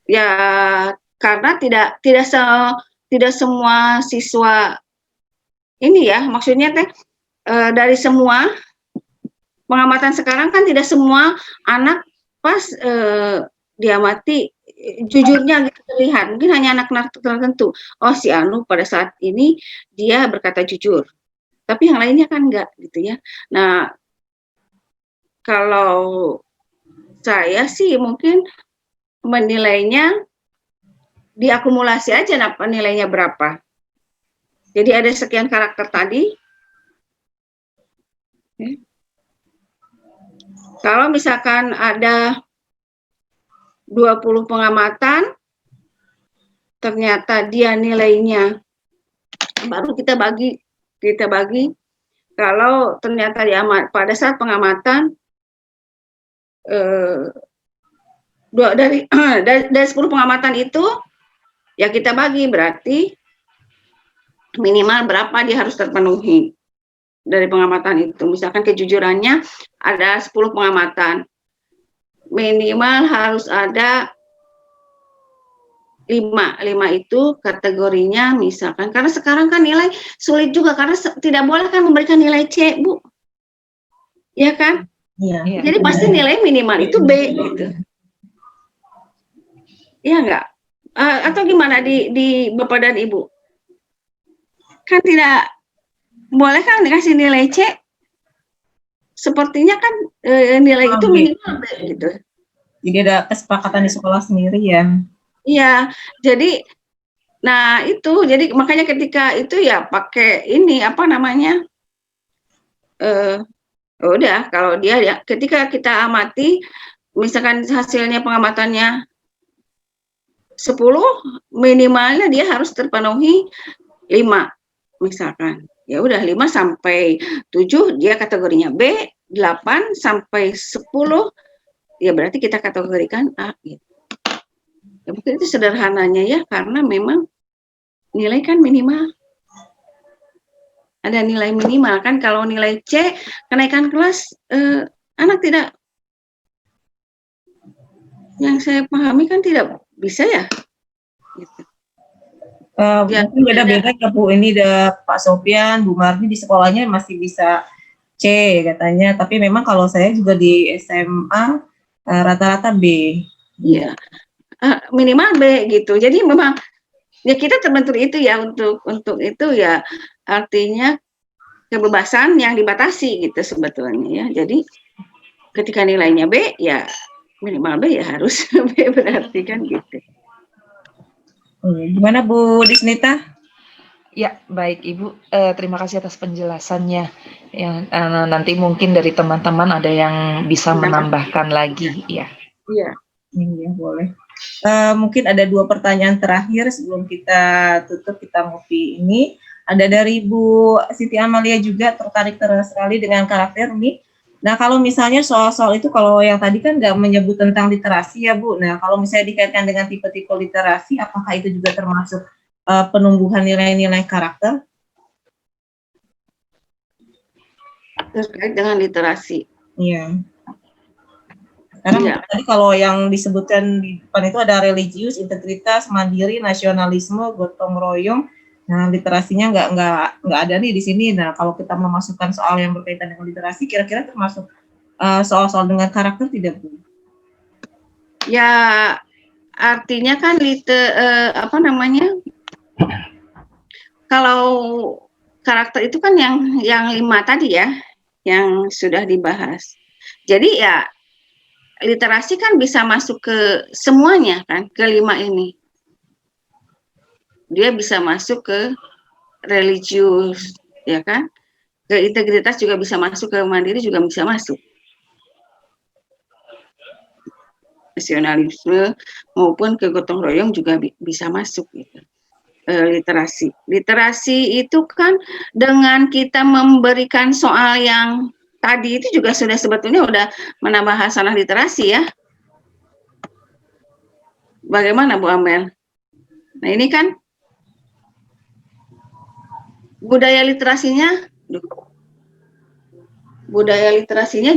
ya karena tidak semua siswa ini ya, maksudnya teh dari semua pengamatan sekarang kan tidak semua anak pas diamati jujurnya gitu terlihat. Mungkin hanya anak-anak tertentu. Oh si Anu pada saat ini dia berkata jujur. Tapi yang lainnya kan enggak gitu ya. Nah, kalau saya sih mungkin menilainya diakumulasi aja nilainya berapa. Jadi ada sekian karakter tadi. Kalau misalkan ada 20 pengamatan, ternyata dia nilainya, baru kita bagi. Kalau ternyata pada saat pengamatan, dari 10 pengamatan itu, ya kita bagi, berarti minimal berapa dia harus terpenuhi dari pengamatan itu. Misalkan kejujurannya ada 10 pengamatan, minimal harus ada 5 itu kategorinya misalkan, karena sekarang kan nilai sulit juga, karena tidak boleh kan memberikan nilai C, Bu. Ya kan? Iya. Jadi pasti nilai minimal itu B gitu. Iya enggak? Atau gimana di Bapak dan Ibu? Kan tidak boleh kan dikasih nilai C? Sepertinya kan nilai itu minimal B gitu. Jadi ada kesepakatan di sekolah sendiri ya. Iya, jadi nah itu, jadi makanya ketika itu ya pakai ini udah kalau dia ya ketika kita amati misalkan hasilnya pengamatannya 10, minimalnya dia harus terpenuhi 5 misalkan. Ya udah 5 sampai 7 dia kategorinya B, 8 sampai 10 ya berarti kita kategorikan A gitu. Ya mungkin itu sederhananya ya, karena memang nilai kan minimal. Ada nilai minimal kan, kalau nilai C kenaikan kelas anak tidak, yang saya pahami kan tidak bisa ya. Gitu. Mungkin beda-beda ya Bu, ini Pak Sofyan, Bu Marni di sekolahnya masih bisa C katanya, tapi memang kalau saya juga di SMA rata-rata B. Iya. minimal B gitu. Jadi memang ya kita terbentur itu ya untuk itu ya artinya kebebasan yang dibatasi gitu sebetulnya ya. Jadi ketika nilainya B ya minimal B ya harus B berarti kan gitu. Gimana Bu Disnita? Ya, baik Ibu. Terima kasih atas penjelasannya. Ya, nanti mungkin dari teman-teman ada yang bisa menambahkan lagi, ya. Iya. Iya, boleh. Mungkin ada 2 pertanyaan terakhir sebelum kita tutup kita ngopi ini. Ada dari Bu Siti Amalia juga tertarik sekali dengan karakter nih. Nah, kalau misalnya soal-soal itu, kalau yang tadi kan nggak menyebut tentang literasi ya Bu. Nah, kalau misalnya dikaitkan dengan tipe-tipe literasi, apakah itu juga termasuk penumbuhan nilai-nilai karakter? Terkait dengan literasi. Iya. Karena tadi kalau yang disebutkan di depan itu ada religius, integritas, mandiri, nasionalisme, gotong royong. Nah, literasinya nggak ada nih di sini. Nah, kalau kita memasukkan soal yang berkaitan dengan literasi, kira-kira termasuk soal-soal dengan karakter tidak, Bu? Ya, artinya kan apa namanya? Kalau karakter itu kan yang 5 tadi ya, yang sudah dibahas. Jadi ya literasi kan bisa masuk ke semuanya kan, ke 5 ini. Dia bisa masuk ke religius, ya kan? Ke integritas juga bisa masuk, ke mandiri juga bisa masuk. Nasionalisme maupun ke gotong royong juga bisa masuk gitu. Literasi itu kan dengan kita memberikan soal yang tadi itu juga sudah sebetulnya udah menambah hasanah literasi ya. Bagaimana Bu Amel? Nah ini kan budaya literasinya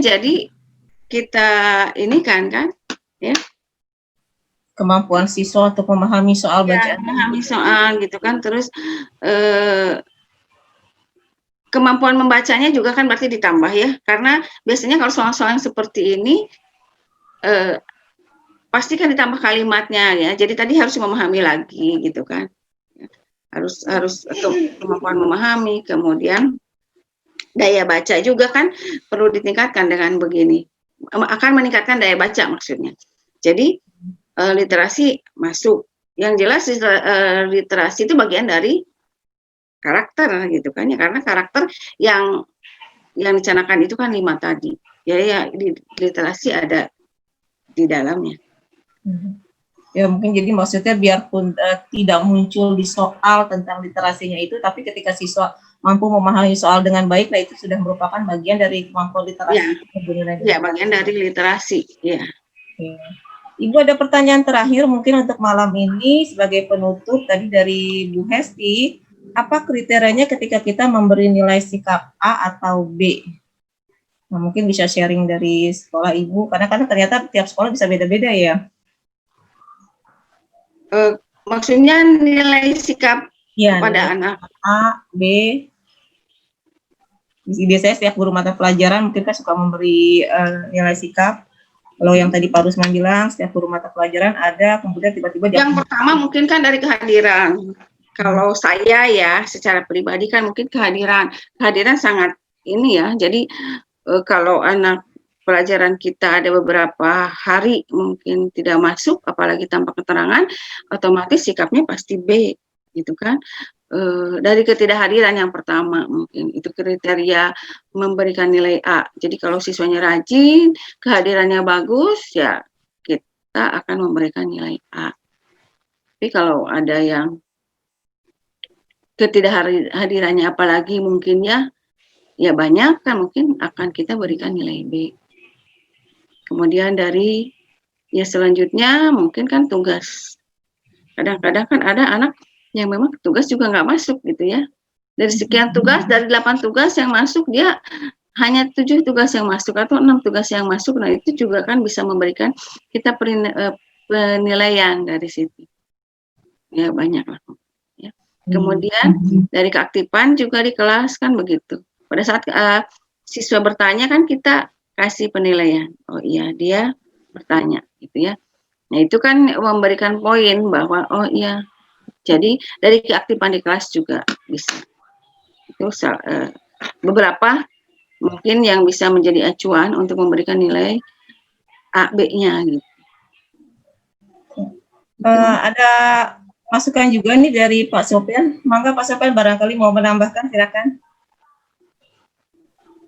jadi kita ini kan ya. Kemampuan siswa untuk memahami soal bacaan. Memahami soal gitu kan, terus kemampuan membacanya juga kan berarti ditambah ya, karena biasanya kalau soal-soal yang seperti ini pasti kan ditambah kalimatnya ya, jadi tadi harus memahami lagi gitu kan, harus kemampuan memahami, kemudian daya baca juga kan perlu ditingkatkan dengan begini, akan meningkatkan daya baca maksudnya. Jadi literasi masuk. Yang jelas literasi itu bagian dari karakter gitu kan ya, karena karakter yang dicanangkan itu kan 5 tadi. Ya literasi ada di dalamnya. Ya mungkin jadi maksudnya biarpun tidak muncul di soal tentang literasinya itu, tapi ketika siswa mampu memahami soal dengan baik, nah itu sudah merupakan bagian dari kemampuan literasi. Ya, bagian dari literasi. Ya. Ibu ada pertanyaan terakhir mungkin untuk malam ini sebagai penutup tadi dari Bu Hesti, apa kriterianya ketika kita memberi nilai sikap A atau B? Nah, mungkin bisa sharing dari sekolah Ibu, karena ternyata tiap sekolah bisa beda-beda ya. Maksudnya nilai sikap pada anak A, B. Biasanya setiap guru mata pelajaran mungkin kan suka memberi nilai sikap. Kalau yang tadi Pak Rusman bilang, setiap guru mata pelajaran ada, kemudian tiba-tiba yang pertama mungkin kan dari kehadiran. Kalau saya ya, secara pribadi kan mungkin kehadiran sangat ini ya. Jadi kalau anak pelajaran kita ada beberapa hari mungkin tidak masuk, apalagi tanpa keterangan, otomatis sikapnya pasti B, gitu kan. Dari ketidakhadiran yang pertama mungkin itu kriteria memberikan nilai A. Jadi kalau siswanya rajin, kehadirannya bagus, ya kita akan memberikan nilai A. Tapi kalau ada yang ketidakhadirannya apalagi mungkin ya banyak kan, mungkin akan kita berikan nilai B. Kemudian dari ya selanjutnya mungkin kan tugas. Kadang-kadang kan ada anak yang memang tugas juga nggak masuk gitu ya. Dari sekian tugas, dari 8 tugas yang masuk, dia hanya 7 tugas yang masuk atau 6 tugas yang masuk. Nah itu juga kan bisa memberikan kita penilaian dari situ. Ya banyak lah. Ya. Kemudian dari keaktifan juga di kelas kan begitu. Pada saat siswa bertanya kan kita kasih penilaian. Oh iya dia bertanya gitu ya. Nah, itu kan memberikan poin bahwa oh iya, jadi dari keaktifan di kelas juga bisa. Itu beberapa mungkin yang bisa menjadi acuan untuk memberikan nilai A, B-nya gitu. Ada masukan juga nih dari Pak Sopyan. Mangga Pak Sopyan barangkali mau menambahkan, silakan.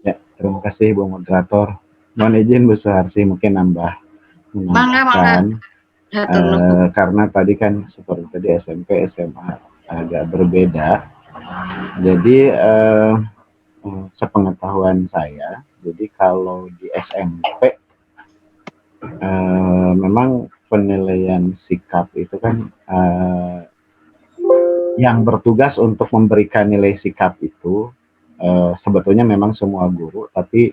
Ya, terima kasih Bu Moderator. Mohon izin Bu Suharsi mungkin Mangga. menambahkan. Hatur nuhun. Karena tadi kan seperti tadi SMP, SMA agak berbeda. Jadi sepengetahuan saya, jadi kalau di SMP memang penilaian sikap itu kan yang bertugas untuk memberikan nilai sikap itu sebetulnya memang semua guru, tapi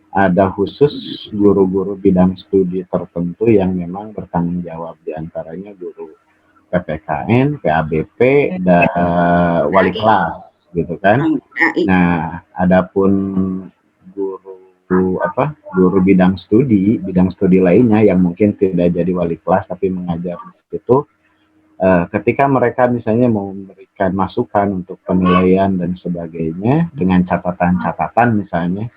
ada khusus guru-guru bidang studi tertentu yang memang bertanggung jawab, diantaranya guru PPKN, PABP, dan wali kelas, gitu kan. Nah, adapun guru bidang studi lainnya yang mungkin tidak jadi wali kelas tapi mengajar itu, ketika mereka misalnya mau memberikan masukan untuk penilaian dan sebagainya dengan catatan-catatan misalnya,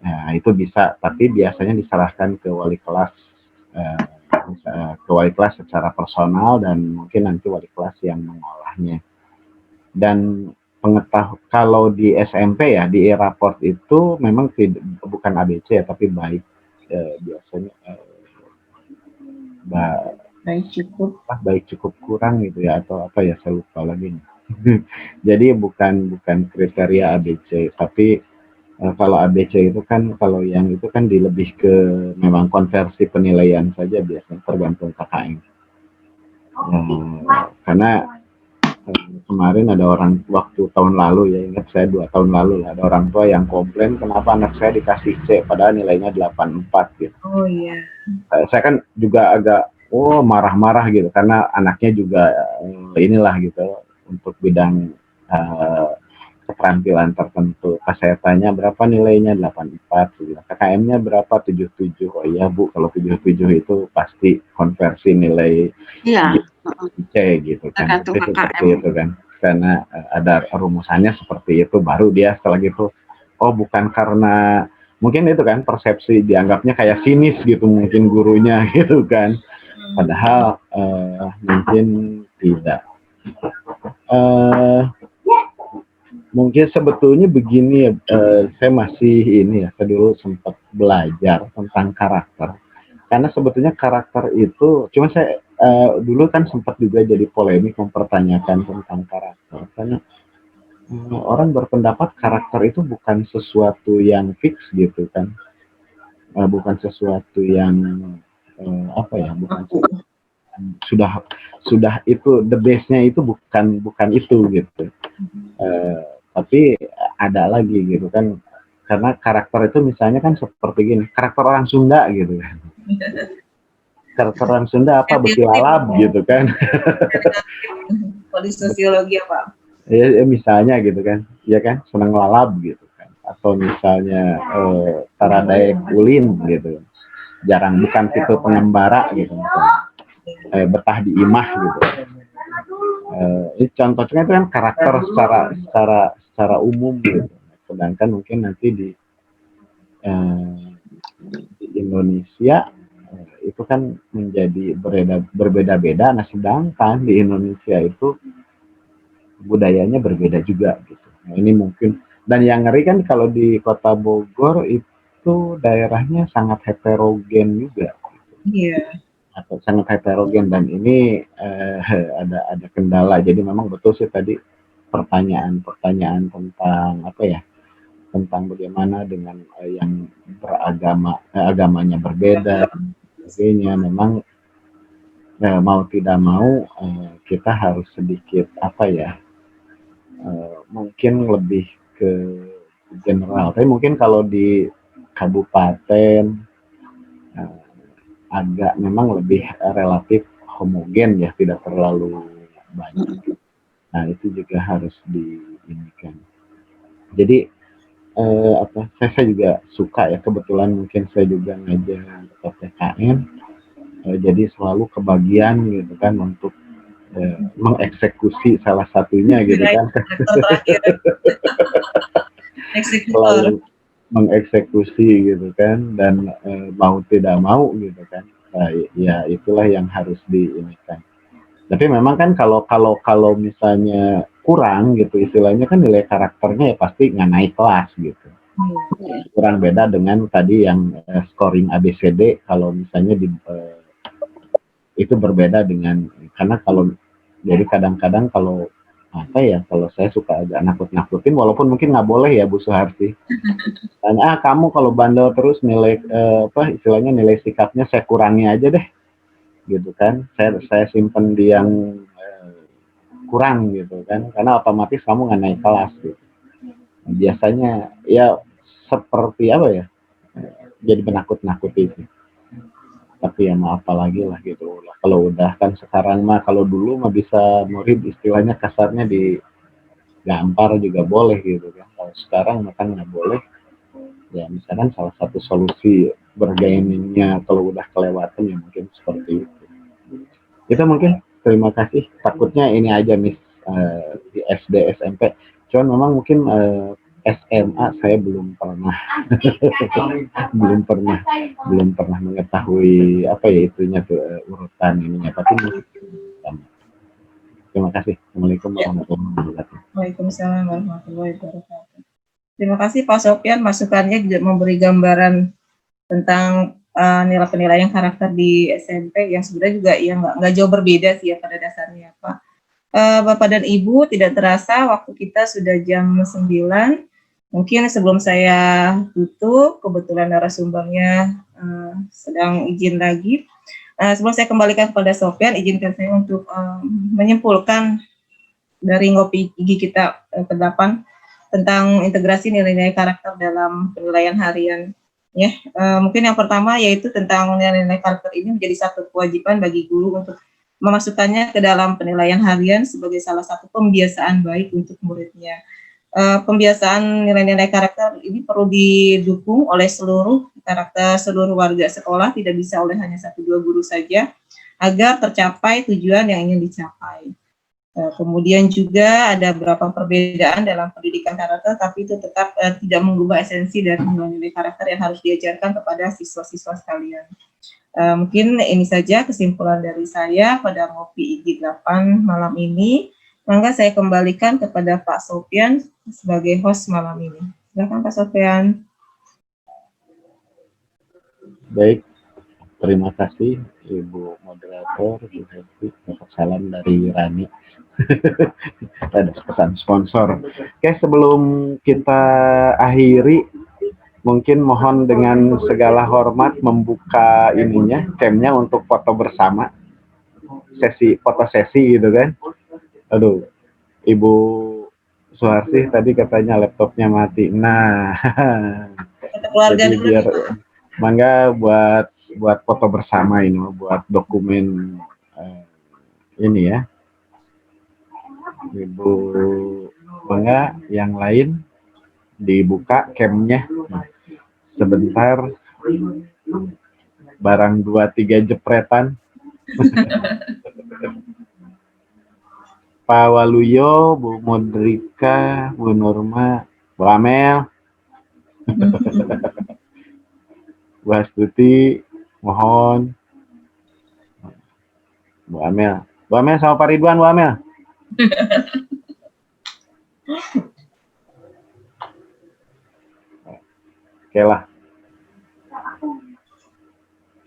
nah itu bisa, tapi biasanya diserahkan ke wali kelas, secara personal, dan mungkin nanti wali kelas yang mengolahnya. Dan kalau di SMP ya, di e-raport itu memang bukan ABC ya, tapi baik, biasanya baik cukup kurang gitu ya, atau apa ya, saya lupa lagi. Jadi bukan kriteria ABC, tapi kalau ABC itu kan, kalau yang itu kan lebih ke memang konversi penilaian saja, biasanya tergantung KKM. Karena kemarin ada orang, waktu tahun lalu ya, ingat saya 2 tahun lalu lah, ada orang tua yang komplain kenapa anak saya dikasih C padahal nilainya 84 gitu. Oh iya. Saya kan juga agak marah-marah gitu, karena anaknya juga inilah gitu, untuk bidang keterampilan tertentu. Pas saya tanya berapa nilainya, 84, KKM-nya berapa, 77. Oh iya Bu, kalau 77 itu pasti konversi nilai C gitu kan. Seperti itu kan. Karena ada rumusannya seperti itu, baru dia setelah gitu, oh bukan karena, mungkin itu kan persepsi, dianggapnya kayak sinis gitu mungkin gurunya gitu kan. Padahal mungkin tidak. Mungkin sebetulnya begini ya, saya masih saya dulu sempat belajar tentang karakter. Karena sebetulnya karakter itu, cuma saya dulu kan sempat juga jadi polemik mempertanyakan tentang karakter. Karena orang berpendapat karakter itu bukan sesuatu yang fix gitu kan. Bukan sesuatu yang bukan sudah itu the base-nya itu bukan itu gitu. Tapi ada lagi gitu kan, karena karakter itu misalnya kan seperti gini, karakter orang Sunda gitu kan. Karakter orang Sunda apa, betilalap gitu kan. Kalau sosiologi apa? Ya, misalnya gitu kan, ya kan, senang lalap gitu kan, atau misalnya Taradaek Ulin gitu, jarang, bukan tipe pengembara gitu misalnya. Betah di imah gitu. Ini contohnya itu kan karakter secara umum gitu. Sedangkan mungkin nanti di Indonesia itu kan menjadi berbeda-beda. Nah, sedangkan di Indonesia itu budayanya berbeda juga gitu. Nah, ini mungkin, dan yang ngeri kan kalau di Kota Bogor itu daerahnya sangat heterogen juga. Iya. Atau sangat heterogen, dan ini ada kendala. Jadi memang betul sih tadi pertanyaan tentang tentang bagaimana dengan yang agamanya berbeda dan sebagainya. Memang mau tidak mau kita harus sedikit mungkin lebih ke general. Tapi mungkin kalau di kabupaten agak memang lebih relatif homogen ya, tidak terlalu banyak. Nah, itu juga harus diinginkan. Jadi saya juga suka ya, kebetulan mungkin saya juga ngajar PPKN. jadi selalu kebagian gitu kan untuk mengeksekusi salah satunya gitu kan. Terakhir. Eksekutor. Selalu mengeksekusi gitu kan, dan mau tidak mau gitu kan. Nah, ya itulah yang harus diinikan. Tapi memang kan kalau misalnya kurang gitu istilahnya kan, nilai karakternya ya pasti nggak naik kelas gitu. Kurang beda dengan tadi yang scoring ABCD, kalau misalnya itu berbeda dengan, karena kalau jadi kadang-kadang kalau apa ya, kalau saya suka agak nakut-nakutin, walaupun mungkin nggak boleh ya Bu Suharti. Tanya, kamu kalau bandel terus nilai istilahnya nilai sikapnya saya kurangi aja deh gitu kan, saya simpen di yang kurang gitu kan, karena otomatis kamu nggak naik kelas gitu. Biasanya ya seperti apa ya, jadi menakut-nakuti sih. Tapi ya mau apa lagi lah gitu. Kalau udah kan sekarang mah, kalau dulu mah bisa murid istilahnya kasarnya digampar juga boleh gitu kan. Kalau sekarang mah kan nggak boleh. Ya misalkan salah satu solusi bergamingnya kalau udah kelewatan ya mungkin seperti itu. Kita mungkin terima kasih. Takutnya ini aja nih di SD SMP. Cuman memang mungkin SMA saya belum pernah belum pernah mengetahui apa ya itunya tuh urutan ininya. Tapi terima kasih. Assalamualaikum warahmatullahi wabarakatuh. Waalaikumsalam warahmatullahi wabarakatuh. Terima kasih Pak Sofyan, masukannya juga memberi gambaran tentang nilai penilaian karakter di SMP yang sebenarnya juga ya nggak jauh berbeda sih ya pada dasarnya Pak. Bapak dan Ibu, tidak terasa waktu kita sudah jam 9. Mungkin sebelum saya tutup, kebetulan narasumbernya sedang izin lagi. Sebelum saya kembalikan kepada Sofyan, izinkan saya untuk menyimpulkan dari ngopi gigi kita ke-8 tentang integrasi nilai-nilai karakter dalam penilaian harian. Ya, mungkin yang pertama yaitu tentang nilai-nilai karakter ini menjadi satu kewajiban bagi guru untuk memasukkannya ke dalam penilaian harian sebagai salah satu pembiasaan baik untuk muridnya. Pembiasaan nilai-nilai karakter ini perlu didukung oleh seluruh warga sekolah, tidak bisa oleh hanya 1-2 guru saja, agar tercapai tujuan yang ingin dicapai. Kemudian juga ada beberapa perbedaan dalam pendidikan karakter, tapi itu tetap tidak mengubah esensi dari nilai-nilai karakter yang harus diajarkan kepada siswa-siswa sekalian. Mungkin ini saja kesimpulan dari saya pada Ngopi IG 8 malam ini. Maka saya kembalikan kepada Pak Sofyan sebagai host malam ini. Silakan Pak Sofyan. Baik, terima kasih Ibu Moderator, Bu Hesti. Salam dari Rani. Ada pesan sponsor. Oke, sebelum kita akhiri, mungkin mohon dengan segala hormat membuka ininya, camnya untuk foto bersama, foto sesi gitu kan. Aduh, Ibu Suharti tadi katanya laptopnya mati. Nah, keluarga jadi biar mangga buat foto bersama ini, buat dokumen ini ya. Ibu mangga yang lain dibuka camnya sebentar, barang 2-3 jepretan. Pak Waluyo, Bu Modrika, Bu Nurma, Bu Amel, Bu Astuti, mohon. Bu Amel sama Pak Ridwan, Bu Amel. Oke lah.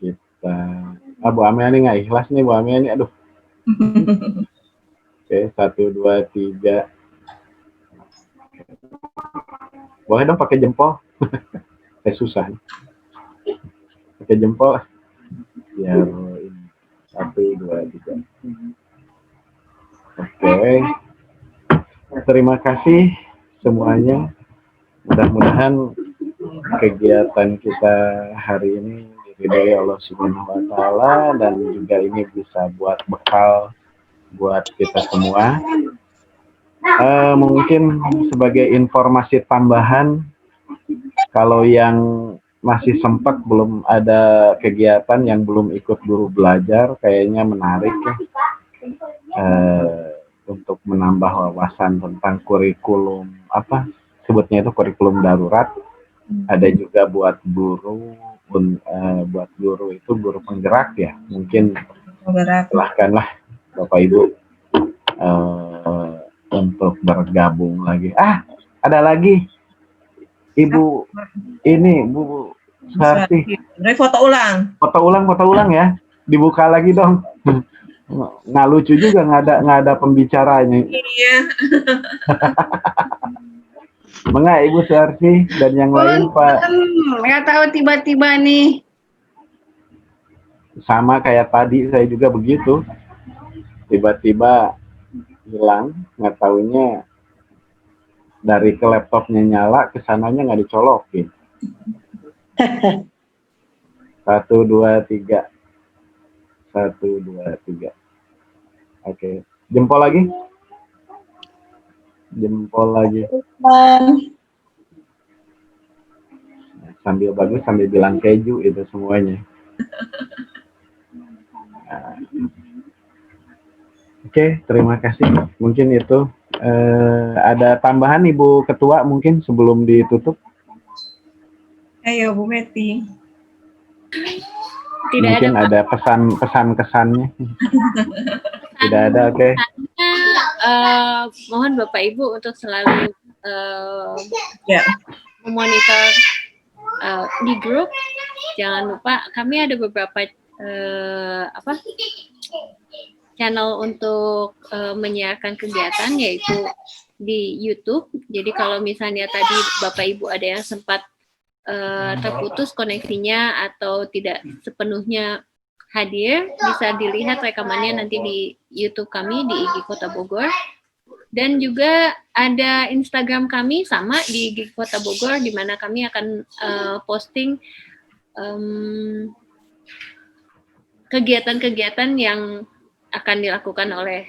Kita, Bu Amel ini nggak ikhlas nih, Bu Amel ini, aduh. Oke, 1, 2, 3. Boleh dong pakai jempol. Susah. Pakai jempol. Biar ini. 1, 2, 3. Oke. Terima kasih semuanya. Mudah-mudahan kegiatan kita hari ini diridhoi Allah Subhanahu wa taala, dan juga ini bisa buat bekal buat kita semua. Mungkin sebagai informasi tambahan, kalau yang masih sempat belum ada kegiatan yang belum ikut guru belajar, kayaknya menarik ya. Untuk menambah wawasan tentang kurikulum, apa sebutnya itu kurikulum darurat. Ada juga buat guru, buat guru itu guru penggerak ya. Mungkin silahkanlah Bapak Ibu untuk bergabung lagi. Ada lagi Ibu ini Bu Sarti. Foto ulang ya. Dibuka lagi dong. Nggak lucu juga, nggak ada pembicaranya. Iya. Mengapa Ibu Sarti dan yang lain Pak? Nggak tahu tiba-tiba nih. Sama kayak tadi saya juga begitu. Tiba-tiba hilang, nggak tahunya dari ke laptopnya nyala, ke sananya nggak dicolokin. 1, 2, 3. 1, 2, 3. Oke, jempol lagi. Sambil bagus, sambil bilang keju itu semuanya. Oke, terima kasih. Mungkin itu ada tambahan Ibu Ketua mungkin sebelum ditutup. Ayo Bu Meti. Mungkin ada pesan kesannya. Tidak ada, oke. Mohon Bapak Ibu untuk selalu memonitor di grup. Jangan lupa kami ada beberapa channel untuk menyiarkan kegiatan, yaitu di YouTube. Jadi kalau misalnya tadi Bapak Ibu ada yang sempat terputus koneksinya atau tidak sepenuhnya hadir, bisa dilihat rekamannya nanti di YouTube kami di IGI Kota Bogor. Dan juga ada Instagram kami sama di IGI Kota Bogor, di mana kami akan posting kegiatan-kegiatan yang akan dilakukan oleh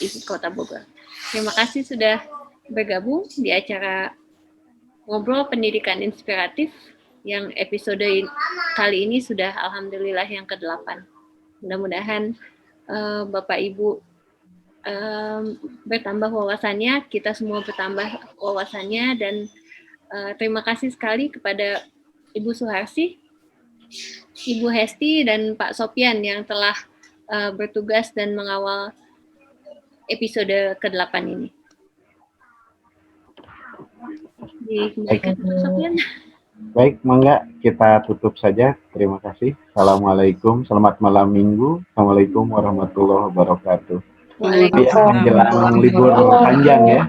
IGI Kota Bogor. Terima kasih sudah bergabung di acara Ngobrol Pendidikan Inspiratif yang episode kali ini sudah alhamdulillah yang ke-8. Mudah-mudahan Bapak Ibu bertambah wawasannya, kita semua bertambah wawasannya, dan terima kasih sekali kepada Ibu Suharsi, Ibu Hesti, dan Pak Sopyan yang telah bertugas dan mengawal episode ke-8 ini. Baik, mangga kita tutup saja. Terima kasih. Assalamualaikum. Selamat malam minggu. Assalamualaikum warahmatullahi wabarakatuh. Waalaikumsalam. Menjelang libur panjang ya.